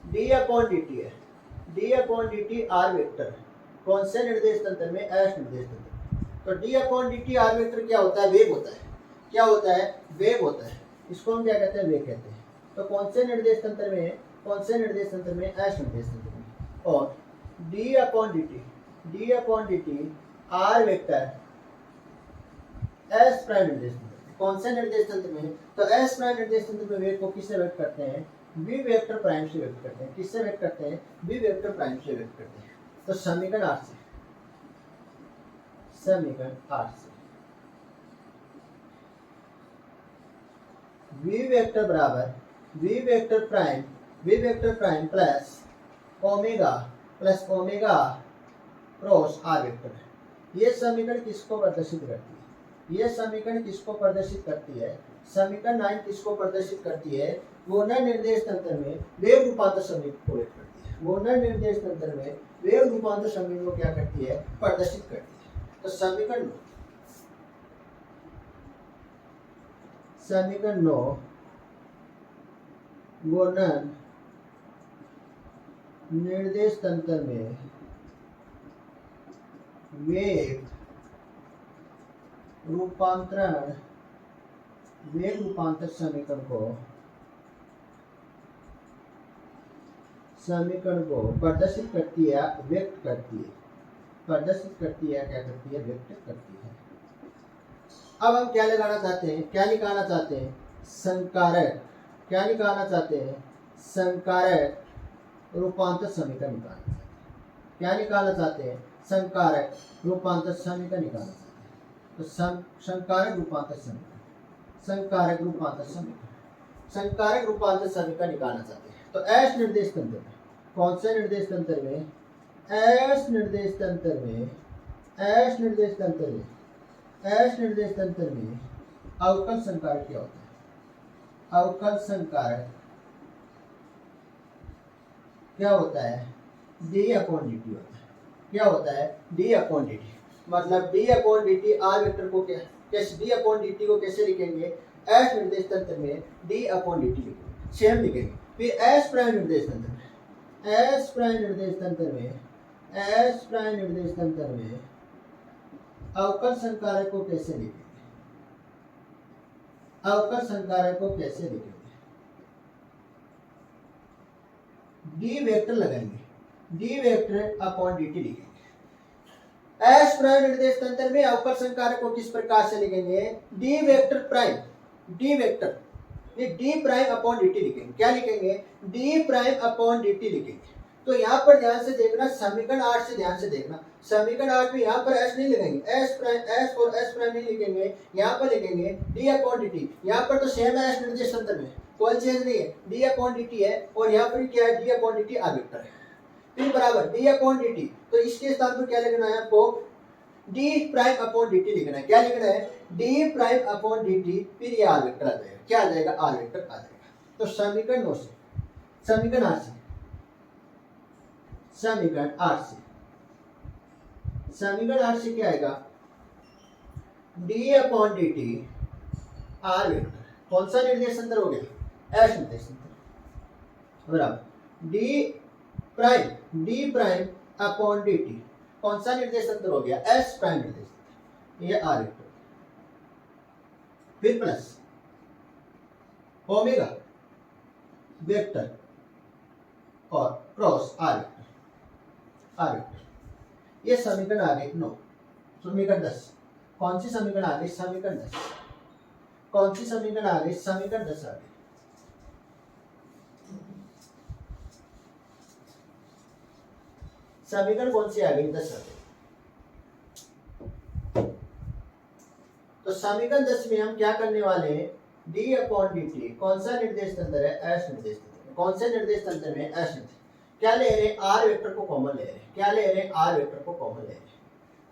डी अपॉन डी टी है, D upon D T R vector कौन से निर्देश तंत्र में, एस निर्देश तंत्र। तो D upon D T R vector क्या होता है, वेग होता है। क्या होता है, वेग होता है। इसको हम क्या कहते हैं, वेग कहते हैं। तो कौन से निर्देश तंत्र में, कौन से निर्देश तंत्र में, एस निर्देश तंत्र में। और D upon D t, d upon D T R vector S prime निर्देश तंत्र। कौन से निर्देश तंत्र में, तो एस प्राइम निर्देश तंत्र में वेग को किससे व्यक्त करते हैं, बी वेक्टर प्राइम से व्यक्त करते हैं। किससे व्यक्त करते हैं, बी वेक्टर प्राइम से व्यक्त करते हैं। तो समीकरण 8 से, समीकरण 8 से वी वेक्टर बराबर V vector prime plus omega cross are vector. ये समीकरण किसको प्रदर्शित करती है, ये समीकरण किसको प्रदर्शित करती है, समीकरण 9 किसको प्रदर्शित करती है, घूर्णन निर्देश तंत्र में वेग रूपांतर समीकरण को व्यक्त करती है। घूर्णन निर्देश तंत्र में वेग रूपांतर समीकरण को क्या करती है, प्रदर्शित करती है। तो समीकरण 9 घूर्णन निर्देश तंत्र में वेग रूपांतर समीकरण को प्रदर्शित करती है, व्यक्त करती है। प्रदर्शित करती है, क्या करती है, व्यक्त करती है। अब हम क्या लगाना चाहते हैं, क्या निकालना चाहते हैं, संकारक। क्या निकालना चाहते हैं, संकारक रूपांतर समीकरण निकालना चाहते हैं। क्या निकालना चाहते हैं, संकारक रूपांतर समीकरण निकालना चाहते हैं। तो संकारक रूपांतर समीकरण, संकारक रूपांतर समीकरण, संकारक रूपांतर समीकरण निकालना चाहते हैं। तो एस निर्देश तंत्र में, कौन से निर्देश तंत्र में, एस निर्देश तंत्र में, एस निर्देश तंत्र में, एस निर्देश तंत्र में अवकल संकारक क्या होता है, अवकल संकारक क्या होता है, डी अपॉन डी टी होता है। क्या होता है, डी अपॉन डी टी। मतलब D upon D T R vector को कैसे, डी अपॉन डी टी को कैसे लिखेंगे, एस निर्देश तंत्र में डी अपॉन डी टी लिखेंगे, सेम लिखेंगे। फिर एस प्राइम निर्देश तंत्र में, एस प्राइम निर्देश तंत्र में, एस प्राइम निर्देश तंत्र में अवकल संकारक को कैसे लिखेंगे, अवकल संकारक को कैसे लिखेंगे, डी वेक्टर लगाएंगे, D vector upon D T लिखेंगे। एस प्राइम निर्देश तंत्र में अवकल संकारक को किस प्रकार से लिखेंगे, D vector prime, D vector d prime upon D T लिखेंगे। क्या लिखेंगे, D prime upon D T लिखेंगे। तो यहाँ पर ध्यान से देखना, समीकरण 8 से ध्यान से देखना। समीकरण 8 में यहाँ पर एस नहीं लिखेंगे, एस और एस प्राइम नहीं लिखेंगे, यहाँ पर लिखेंगे डी अपॉन डी टी। यहाँ पर तो सेम है, एस निर्देश तंत्र में कोई चेंज नहीं है, डी अपॉन डी टी है। और यहाँ पर क्या है, D upon D T R vector है। फिर बराबर डी अपॉन डी टी, तो इसके स्थान पर क्या लिखना है आपको, D prime upon D T लिखना है। क्या लिखना है, D prime upon D T, फिर ये आर वेक्टर आ जाएगा। क्या आ जाएगा, आर वेक्टर आ जाएगा। तो समीकरण 9 से, समीकरण 8 से समीकरण 8 से, समीकरण 8 से क्या आएगा, D upon D T R vector, कौन सा निर्देश अंतर हो गया, एस निर्देश अंतर, बराबर D prime upon D T, कौन सा निर्देश अंतर हो गया, एस प्राइम निर्देश अंतर, ये आर वेक्टर, फिर प्लस ओमेगा वेक्टर और क्रॉस आर वेक्टर, ये समीकरण आ गई 9। समीकरण 10, कौन सी समीकरण आ गई, समीकरण 10, कौन सी समीकरण आ गई, समीकरण 10 आ गई। समीकरण कौन सी आ गई, 10 आ गई। तो समीकरण 10 में हम क्या करने वाले हैं, डी अपॉन डी टी, कौन सा निर्देश तंत्र है, एस निर्देश तंत्र, कौन से निर्देश तंत्र में, एस निर्देश, क्या ले रहे हैं, आर वेक्टर को कॉमन ले रहे हैं, क्या ले रहे हैं, आर वेक्टर को कॉमन ले रहे हैं,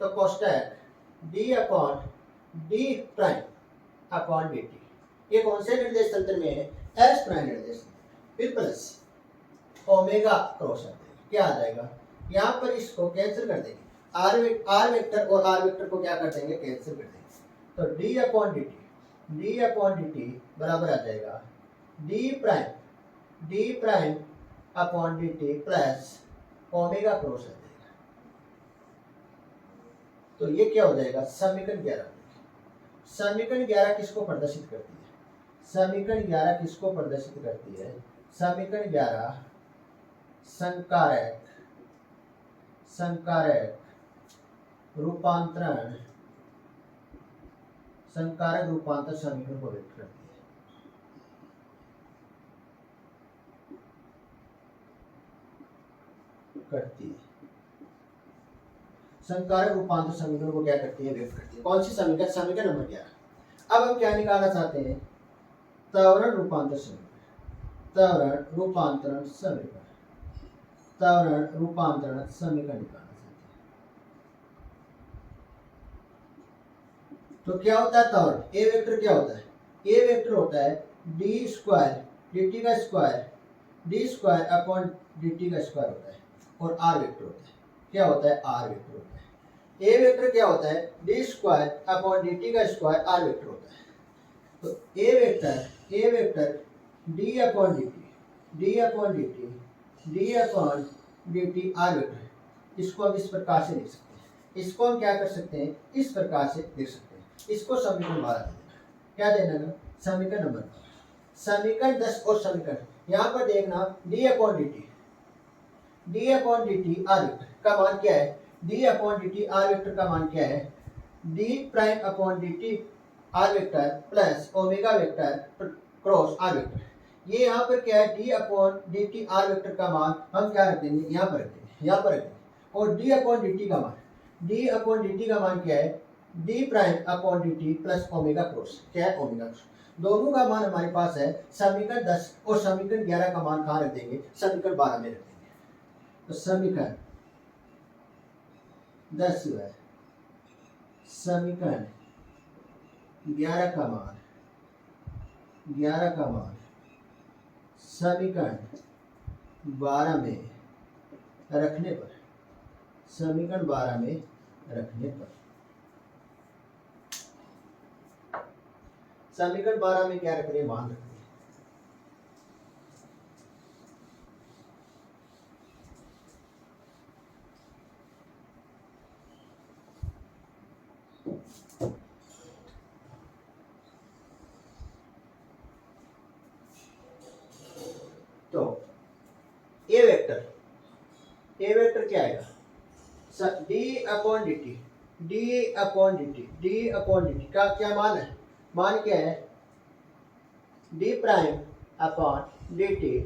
तो कोष्टक d upon d prime upon D t, ये कौन से निर्देश तंत्र में है, एस प्राइम निर्देश तंत्र, फिर प्लस ओमेगा क्रॉस क्या आ जाएगा, यहाँ पर इसको कैंसिल कर देंगे, आर वेक्टर और आर वेक्टर को क्या कर देंगे, कैंसिल कर देंगे, तो डी अपॉन डी टी बराबर आ जाएगा d prime upon D t plus omega cross आ जाएगा। तो ये क्या हो जाएगा, समीकरण 11। समीकरण 11 किसको प्रदर्शित करती है, समीकरण 11 किसको प्रदर्शित करती है, समीकरण 11 संकारक रूपांतरण समीकरण को व्यक्त करती है, संकारक रूपांतर समीकरण को क्या करती है, व्यक्त करती है। कौन सी समीकरण, समीकरण नंबर 11। अब हम क्या निकालना चाहते हैं, त्वरण रूपांतरण समीकरण निकालना चाहते हैं। तो क्या होता है त्वरण, ए वेक्टर क्या होता है, ए वेक्टर होता है डी स्क्वायर डी टी का square, D square upon D t का स्क्वायर होता है, और आर वेक्टर होता है, क्या होता है, आर वेक्टर होता है। ए वेक्टर क्या होता है, d square upon D t का स्क्वायर, आर वेक्टर होता है। तो a vector d upon D T R vector, इसको हम इस प्रकार से लिख सकते हैं, इसको हम क्या कर सकते हैं, इस प्रकार से लिख सकते हैं, इसको समीकरण 12 दे देना, क्या देना है, समीकरण नंबर 12, समीकरण 10 और समीकरण, यहाँ पर देखना D upon D T R vector का मान क्या है, D upon D T R vector का मान क्या है, D prime upon D T R vector plus omega vector cross are vector. ये यहाँ पर क्या है, D upon D T R vector का मान हम क्या रख देंगे, यहाँ पर रख देंगे, और डी अपॉन डी टी का मान क्या है, D prime upon D t plus omega cross, क्या है, ओमेगा क्रॉस। दोनों का मान हमारे पास है, समीकरण 10 और समीकरण 11 का मान कहाँ रख देंगे, समीकरण 12 में रख देंगे। तो समीकरण 10 जो है, समीकरण 11 का मान समीकरण 12 में रखने पर, समीकरण 12 में रखने पर, समीकरण 12 में क्या रख रहे हैं, मान रख रहे हैं। तो ए वेक्टर क्या आएगा, डी अपॉन डी टी का क्या मान है, मान क्या है, D prime upon D T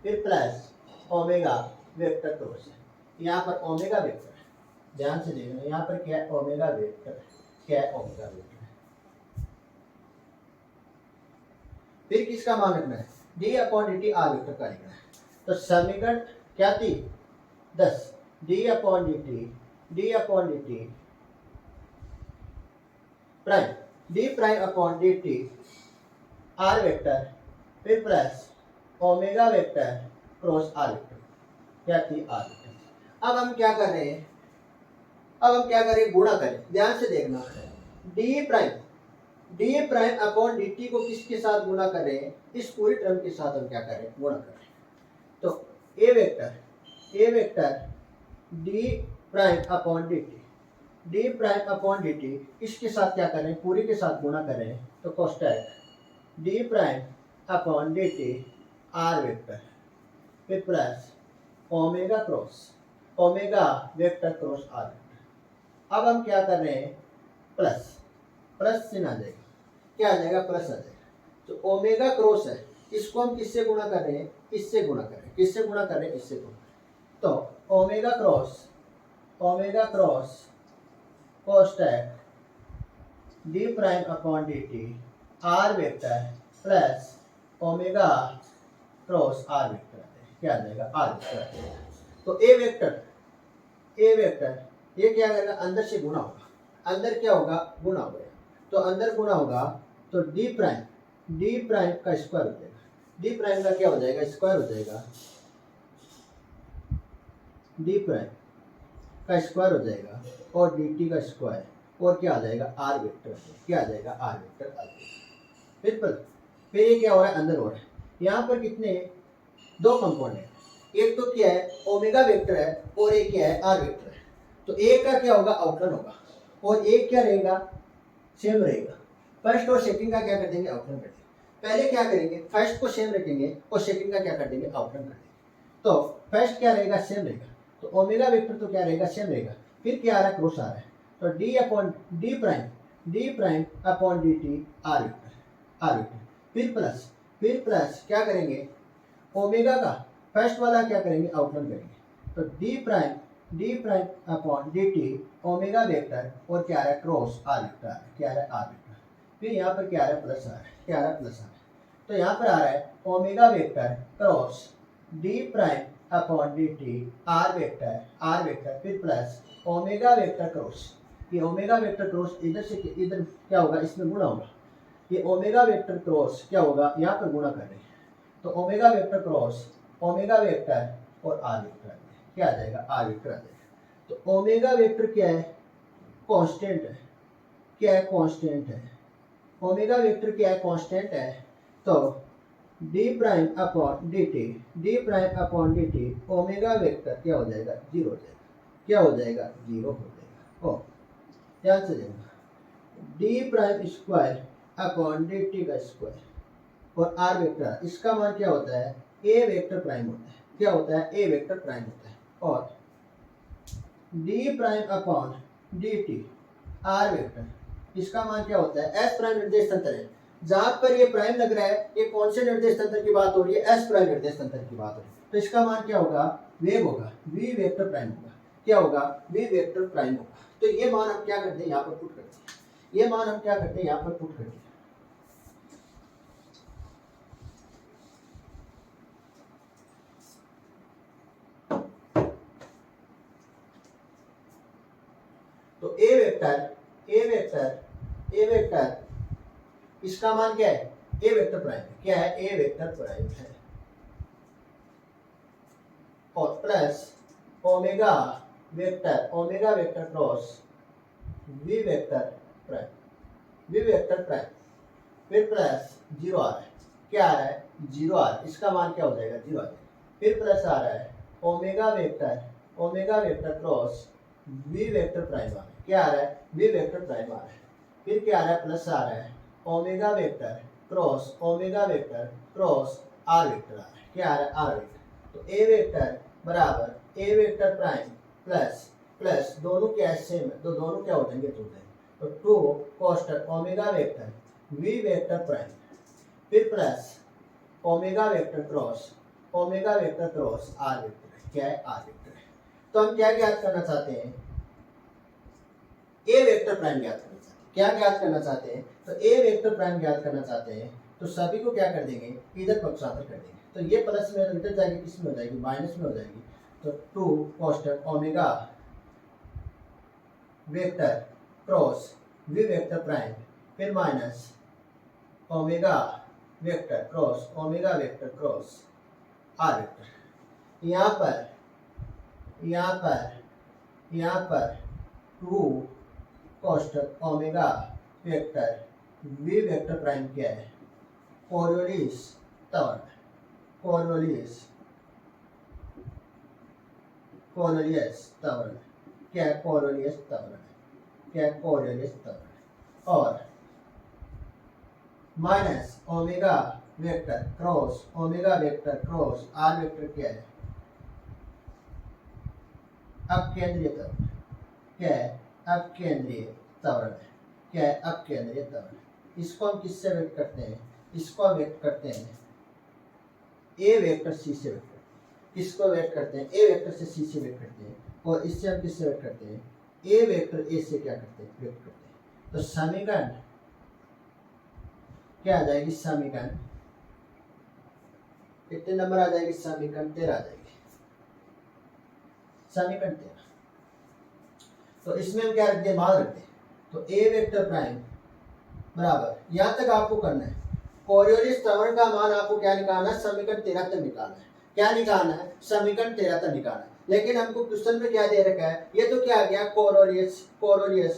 फिर प्लस ओमेगा वेक्टर क्रॉस है, यहाँ पर ओमेगा वेक्टर है, ध्यान से देखना, यहाँ पर क्या है, ओमेगा वेक्टर, क्या है, ओमेगा वेक्टर है। फिर किसका मान रखना है, D upon D T R vector का लिखना है। तो समीकरण क्या थी, 10 d upon D t prime, d prime upon D T R vector फिर plus omega vector cross are vector, क्या थी, आर वेक्टर। अब हम क्या कर रहे हैं, अब हम क्या करें, गुणा करें। ध्यान से देखना, D prime upon D T को किसके साथ गुणा कर रहे हैं, इस पूरी टर्म के साथ हम क्या कर रहे हैं, गुणा कर रहे हैं। तो a vector d prime upon D t, d prime upon D t इसके साथ क्या कर रहे हैं, पूरी के साथ गुणा कर रहे हैं। तो कोष्टक d prime upon D T R vector फिर plus omega cross omega vector cross are vector. अब हम क्या कर रहे हैं, प्लस प्लस चिन्ह आ जाएगा, क्या आ जाएगा, प्लस आ जाएगा। तो ओमेगा क्रॉस है, इसको हम किससे गुणा कर रहे हैं, इससे गुणा कर रहे हैं, किससे गुणा कर रहे हैं, इससे गुणा। तो ओमेगा क्रॉस कोष्टक d prime upon D T R vector plus omega cross are vector क्या आ जाएगा, आर वेक्टर। तो ए वेक्टर ये क्या करेगा, अंदर से गुणा होगा, अंदर क्या होगा, गुणा होगा। तो अंदर गुणा होगा तो डी प्राइम का स्क्वायर हो जाएगा, डी प्राइम का क्या हो जाएगा, स्क्वायर हो जाएगा, डी प्राइम का स्क्वायर हो जाएगा और डी टी का स्क्वायर और क्या आ जाएगा, आर वेक्टर, क्या आ जाएगा, आर वेक्टर आ जाएगा। फिर ये क्या हो रहा है, अंदर हो रहा है। यहाँ पर कितने, दो कंपोनेंट, एक तो क्या है, ओमेगा वेक्टर है और एक क्या है, आर वेक्टर है। तो एक का क्या होगा, आउटलाइन होगा और एक क्या रहेगा, सेम रहेगा। फर्स्ट और सेकंड का क्या कर देंगे, आउटलाइन कर देंगे। पहले क्या करेंगे, फर्स्ट को सेम रखेंगे और सेकंड का क्या कर देंगे, आउटलाइन कर देंगे। तो फर्स्ट क्या रहेगा, सेम रहेगा, तो ओमेगा वेक्टर तो क्या रहेगा, सेम रहेगा। फिर क्या आ रहा है, क्रॉस आ रहा है, तो D prime upon D T R vector. फिर प्लस क्या करेंगे, ओमेगा का फर्स्ट वाला क्या करेंगे, आउटलाइन करेंगे। तो D prime upon D T omega vector और क्या आ रहा है, क्रॉस आर वेक्टर, क्या आ रहा है, आर वेक्टर। फिर यहाँ पर क्या आ रहा है, प्लस आ रहा है, क्या आ रहा है, प्लस आ रहा है। तो यहाँ पर आ रहा है omega vector cross D prime upon D T R vector फिर प्लस ओमेगा वेक्टर क्रॉस, ये ओमेगा वेक्टर क्रॉस इधर से इधर क्या होगा, इसमें गुणा होगा। ये ओमेगा वेक्टर क्रॉस क्या होगा, यहाँ पर गुणा कर रहे हैं। तो omega vector cross omega vector और आर वेक्टर क्या आ जाएगा, आर वेक्टर आ जाएगा। तो ओमेगा वेक्टर क्या है, कांस्टेंट है, क्या है, कांस्टेंट है। ओमेगा वेक्टर क्या है, कांस्टेंट है। तो D prime upon D T omega vector क्या हो जाएगा, जीरो हो जाएगा, क्या हो जाएगा, जीरो हो जाएगा। ओ ध्यान से देखना, D prime square upon D t का स्क्वायर और आर वेक्टर, इसका मान क्या होता है, ए वेक्टर प्राइम होता है, क्या होता है, ए वेक्टर प्राइम होता है। और D prime upon D T R vector, इसका मान क्या होता है, एस प्राइम निर्देश तंत्र है। जहां पर ये प्राइम लग रहा है, ये कौन से निर्देश तंत्र की बात हो रही है, एस प्राइम निर्देश तंत्र की बात हो रही है। तो इसका मान क्या होगा, वेव होगा, वी वेक्टर प्राइम होगा, क्या होगा, वी वेक्टर प्राइम होगा। तो ये मान हम क्या करते हैं, यहाँ पर पुट करते हैं, ये मान हम क्या करते हैं, यहाँ पर पुट करते हैं। तो ए वेक्टर इसका मान क्या है, ए वेक्टर प्राइम है, क्या है, ए वेक्टर प्राइम है। और plus omega vector cross we vector prime फिर प्लस जीरो आ रहा है, क्या आ रहा है, जीरो आ रहा है, इसका मान क्या हो जाएगा, जीरो आ जाएगा। फिर प्लस आ रहा है omega vector cross we vector prime आ रहा है, क्या आ रहा है, वी वेक्टर प्राइम आ रहा है। फिर क्या आ रहा है, प्लस आ रहा है omega vector cross are vector आ रहा है, क्या आ रहा है, आर वेक्टर। तो ए वेक्टर बराबर ए वेक्टर प्राइम प्लस दोनों क्या सेम है, तो दोनों क्या हो जाएंगे, टू जाएंगे। तो टू कोष्टक omega vector v vector prime फिर plus omega vector cross are vector, क्या है, आर वेक्टर है। तो हम क्या ज्ञात करना चाहते हैं, ए वेक्टर प्राइम ज्ञात करना चाहते हैं, क्या ज्ञात करना चाहते हैं, तो ए वेक्टर प्राइम ज्ञात करना चाहते हैं। तो सभी को क्या कर देंगे, इधर पक्षांतर कर देंगे। तो ये प्लस में इधर जाएगी, किसमें हो जाएगी, माइनस में हो जाएगी। तो टू कोष्टक omega vector cross we vector prime फिर minus omega vector cross are vector. यहाँ यहाँ पर 2 कोष्टक omega vector v vector prime क्या है? कोरियोलिस त्वरण। कोरियोलिस त्वरण क्या है? कोरियोलिस त्वरण क्या है? कोरियोलिस त्वरण। और minus omega vector cross are vector क्या है? अपकेंद्रीय त्वरण क्या है? अपकेंद्रीय त्वरण क्या है? अपकेंद्रीय त्वरण। इसको हम किससे व्यक्त करते हैं? इसको हम व्यक्त करते हैं ए वेक्टर सी से व्यक्त करते हैं। इसको व्यक्त करते हैं ए वेक्टर से सी से व्यक्त करते हैं, और इससे हम किससे व्यक्त करते हैं? ए वेक्टर ए से क्या करते हैं? व्यक्त करते हैं। तो समीकरण क्या आ जाएगी? समीकरण कितने नंबर आ जाएगी? समीकरण 13 आ जाएगी। समीकरण 13। तो इसमें हम क्या रखते हैं? मान रखते हैं। तो ए वेक्टर प्राइम बराबर, यहां तक आपको करना है। कोरियोलिस त्वरण का मान आपको क्या निकालना है? समीकरण 13 तक निकालना है। क्या निकालना है? समीकरण 13 तक निकालना है। लेकिन हमको क्वेश्चन में क्या दे रखा है? ये तो क्या आ गया? कोरियोलिस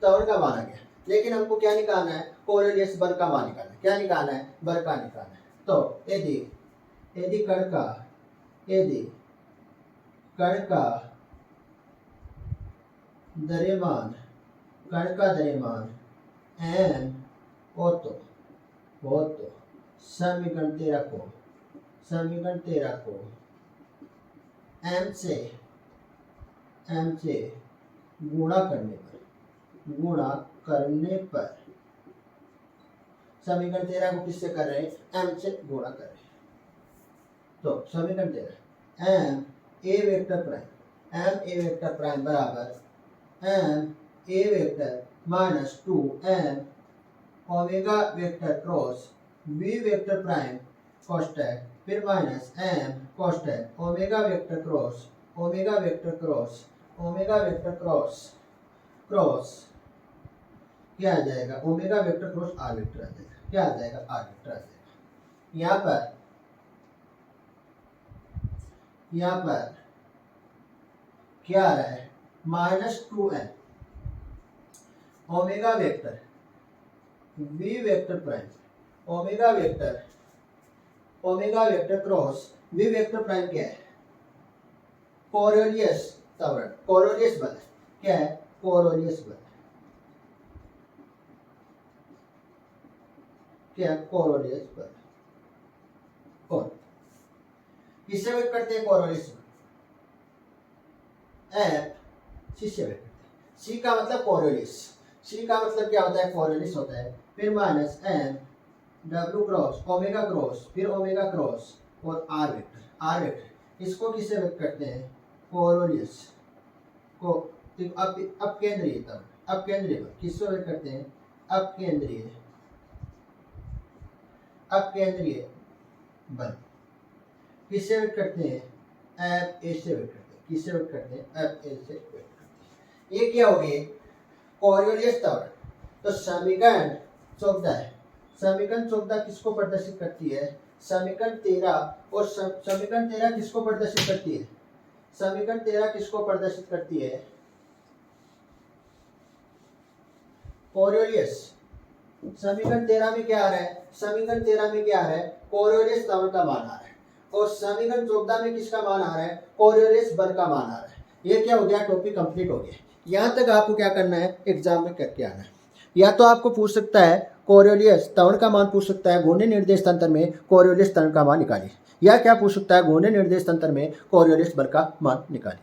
त्वरण का मान आ गया, लेकिन हमको क्या निकालना है? कोरियोलिस बल का मान निकालना है। क्या निकालना है? बल का निकालना है। तो यदि कण का द्रव्यमान m हो तो समीकरण 13 को m से गुणा करने पर समीकरण 13 को किससे कर रहे हैं? m से गुणा कर रहे हैं। तो समीकरण 13 m ए वेक्टर प्राइम बराबर m a vector minus 2m omega vector cross v vector prime कोष्टक, फिर माइनस m कोष्टक ओमेगा वेक्टर क्रॉस क्या आ जाएगा? Omega vector cross are vector आ जाएगा। क्या आ जाएगा? आर वेक्टर आ जाएगा। यहाँ पर क्या आ रहा है? Minus 2m omega vector v vector prime omega vector cross v vector prime क्या है? कोरियोलिस त्वरण, कोरियोलिस बल क्या है? कोरियोलिस बल क्या है? कोरियोलिस बल। और किससे व्यक्त करते हैं? कोरियोलिस बल एफ सी से व्यक्त करते हैं। सी का मतलब कोरियोलिस, सी का मतलब क्या होता है? कोरियोलिस होता है। फिर minus M W cross omega cross, फिर ओमेगा क्रॉस और आर वेक्टर। इसको किससे व्यक्त करते हैं? कोरियोलिस को अपकेंद्रीय बल किससे व्यक्त करते हैं? अपकेंद्रीय बल किससे व्यक्त करते हैं? एफ ए से व्यक्त करते हैं। किससे व्यक्त करते हैं? एफ ए से व्यक्त करते हैं। ये क्या हो गई? कोरियोलिस त्वरण। तो समीकरण 14 किसको प्रदर्शित करती है? समीकरण 13। और समीकरण 13 किसको प्रदर्शित करती है? समीकरण 13 किसको प्रदर्शित करती है? कोरियोलिस। समीकरण 13 में क्या आ रहा है? समीकरण 13 में क्या आ रहा है? कोरियोलिस त्वरण का मान आ रहा है। और समीकरण 14 में किसका मान आ रहा है? कोरियोलिस बल का मान आ रहा है। ये क्या हो गया? टॉपिक कंप्लीट हो गया। यहाँ तक आपको क्या करना है? एग्जाम में करके आना है। या तो आपको पूछ सकता है कोरियोलिस त्वरण का मान पूछ सकता है, घूर्णी निर्देश तंत्र में कोरियोलिस त्वरण का मान निकालिए। या क्या पूछ सकता है? घूर्णी निर्देश तंत्र में कोरियोलिस बल का मान निकालिए।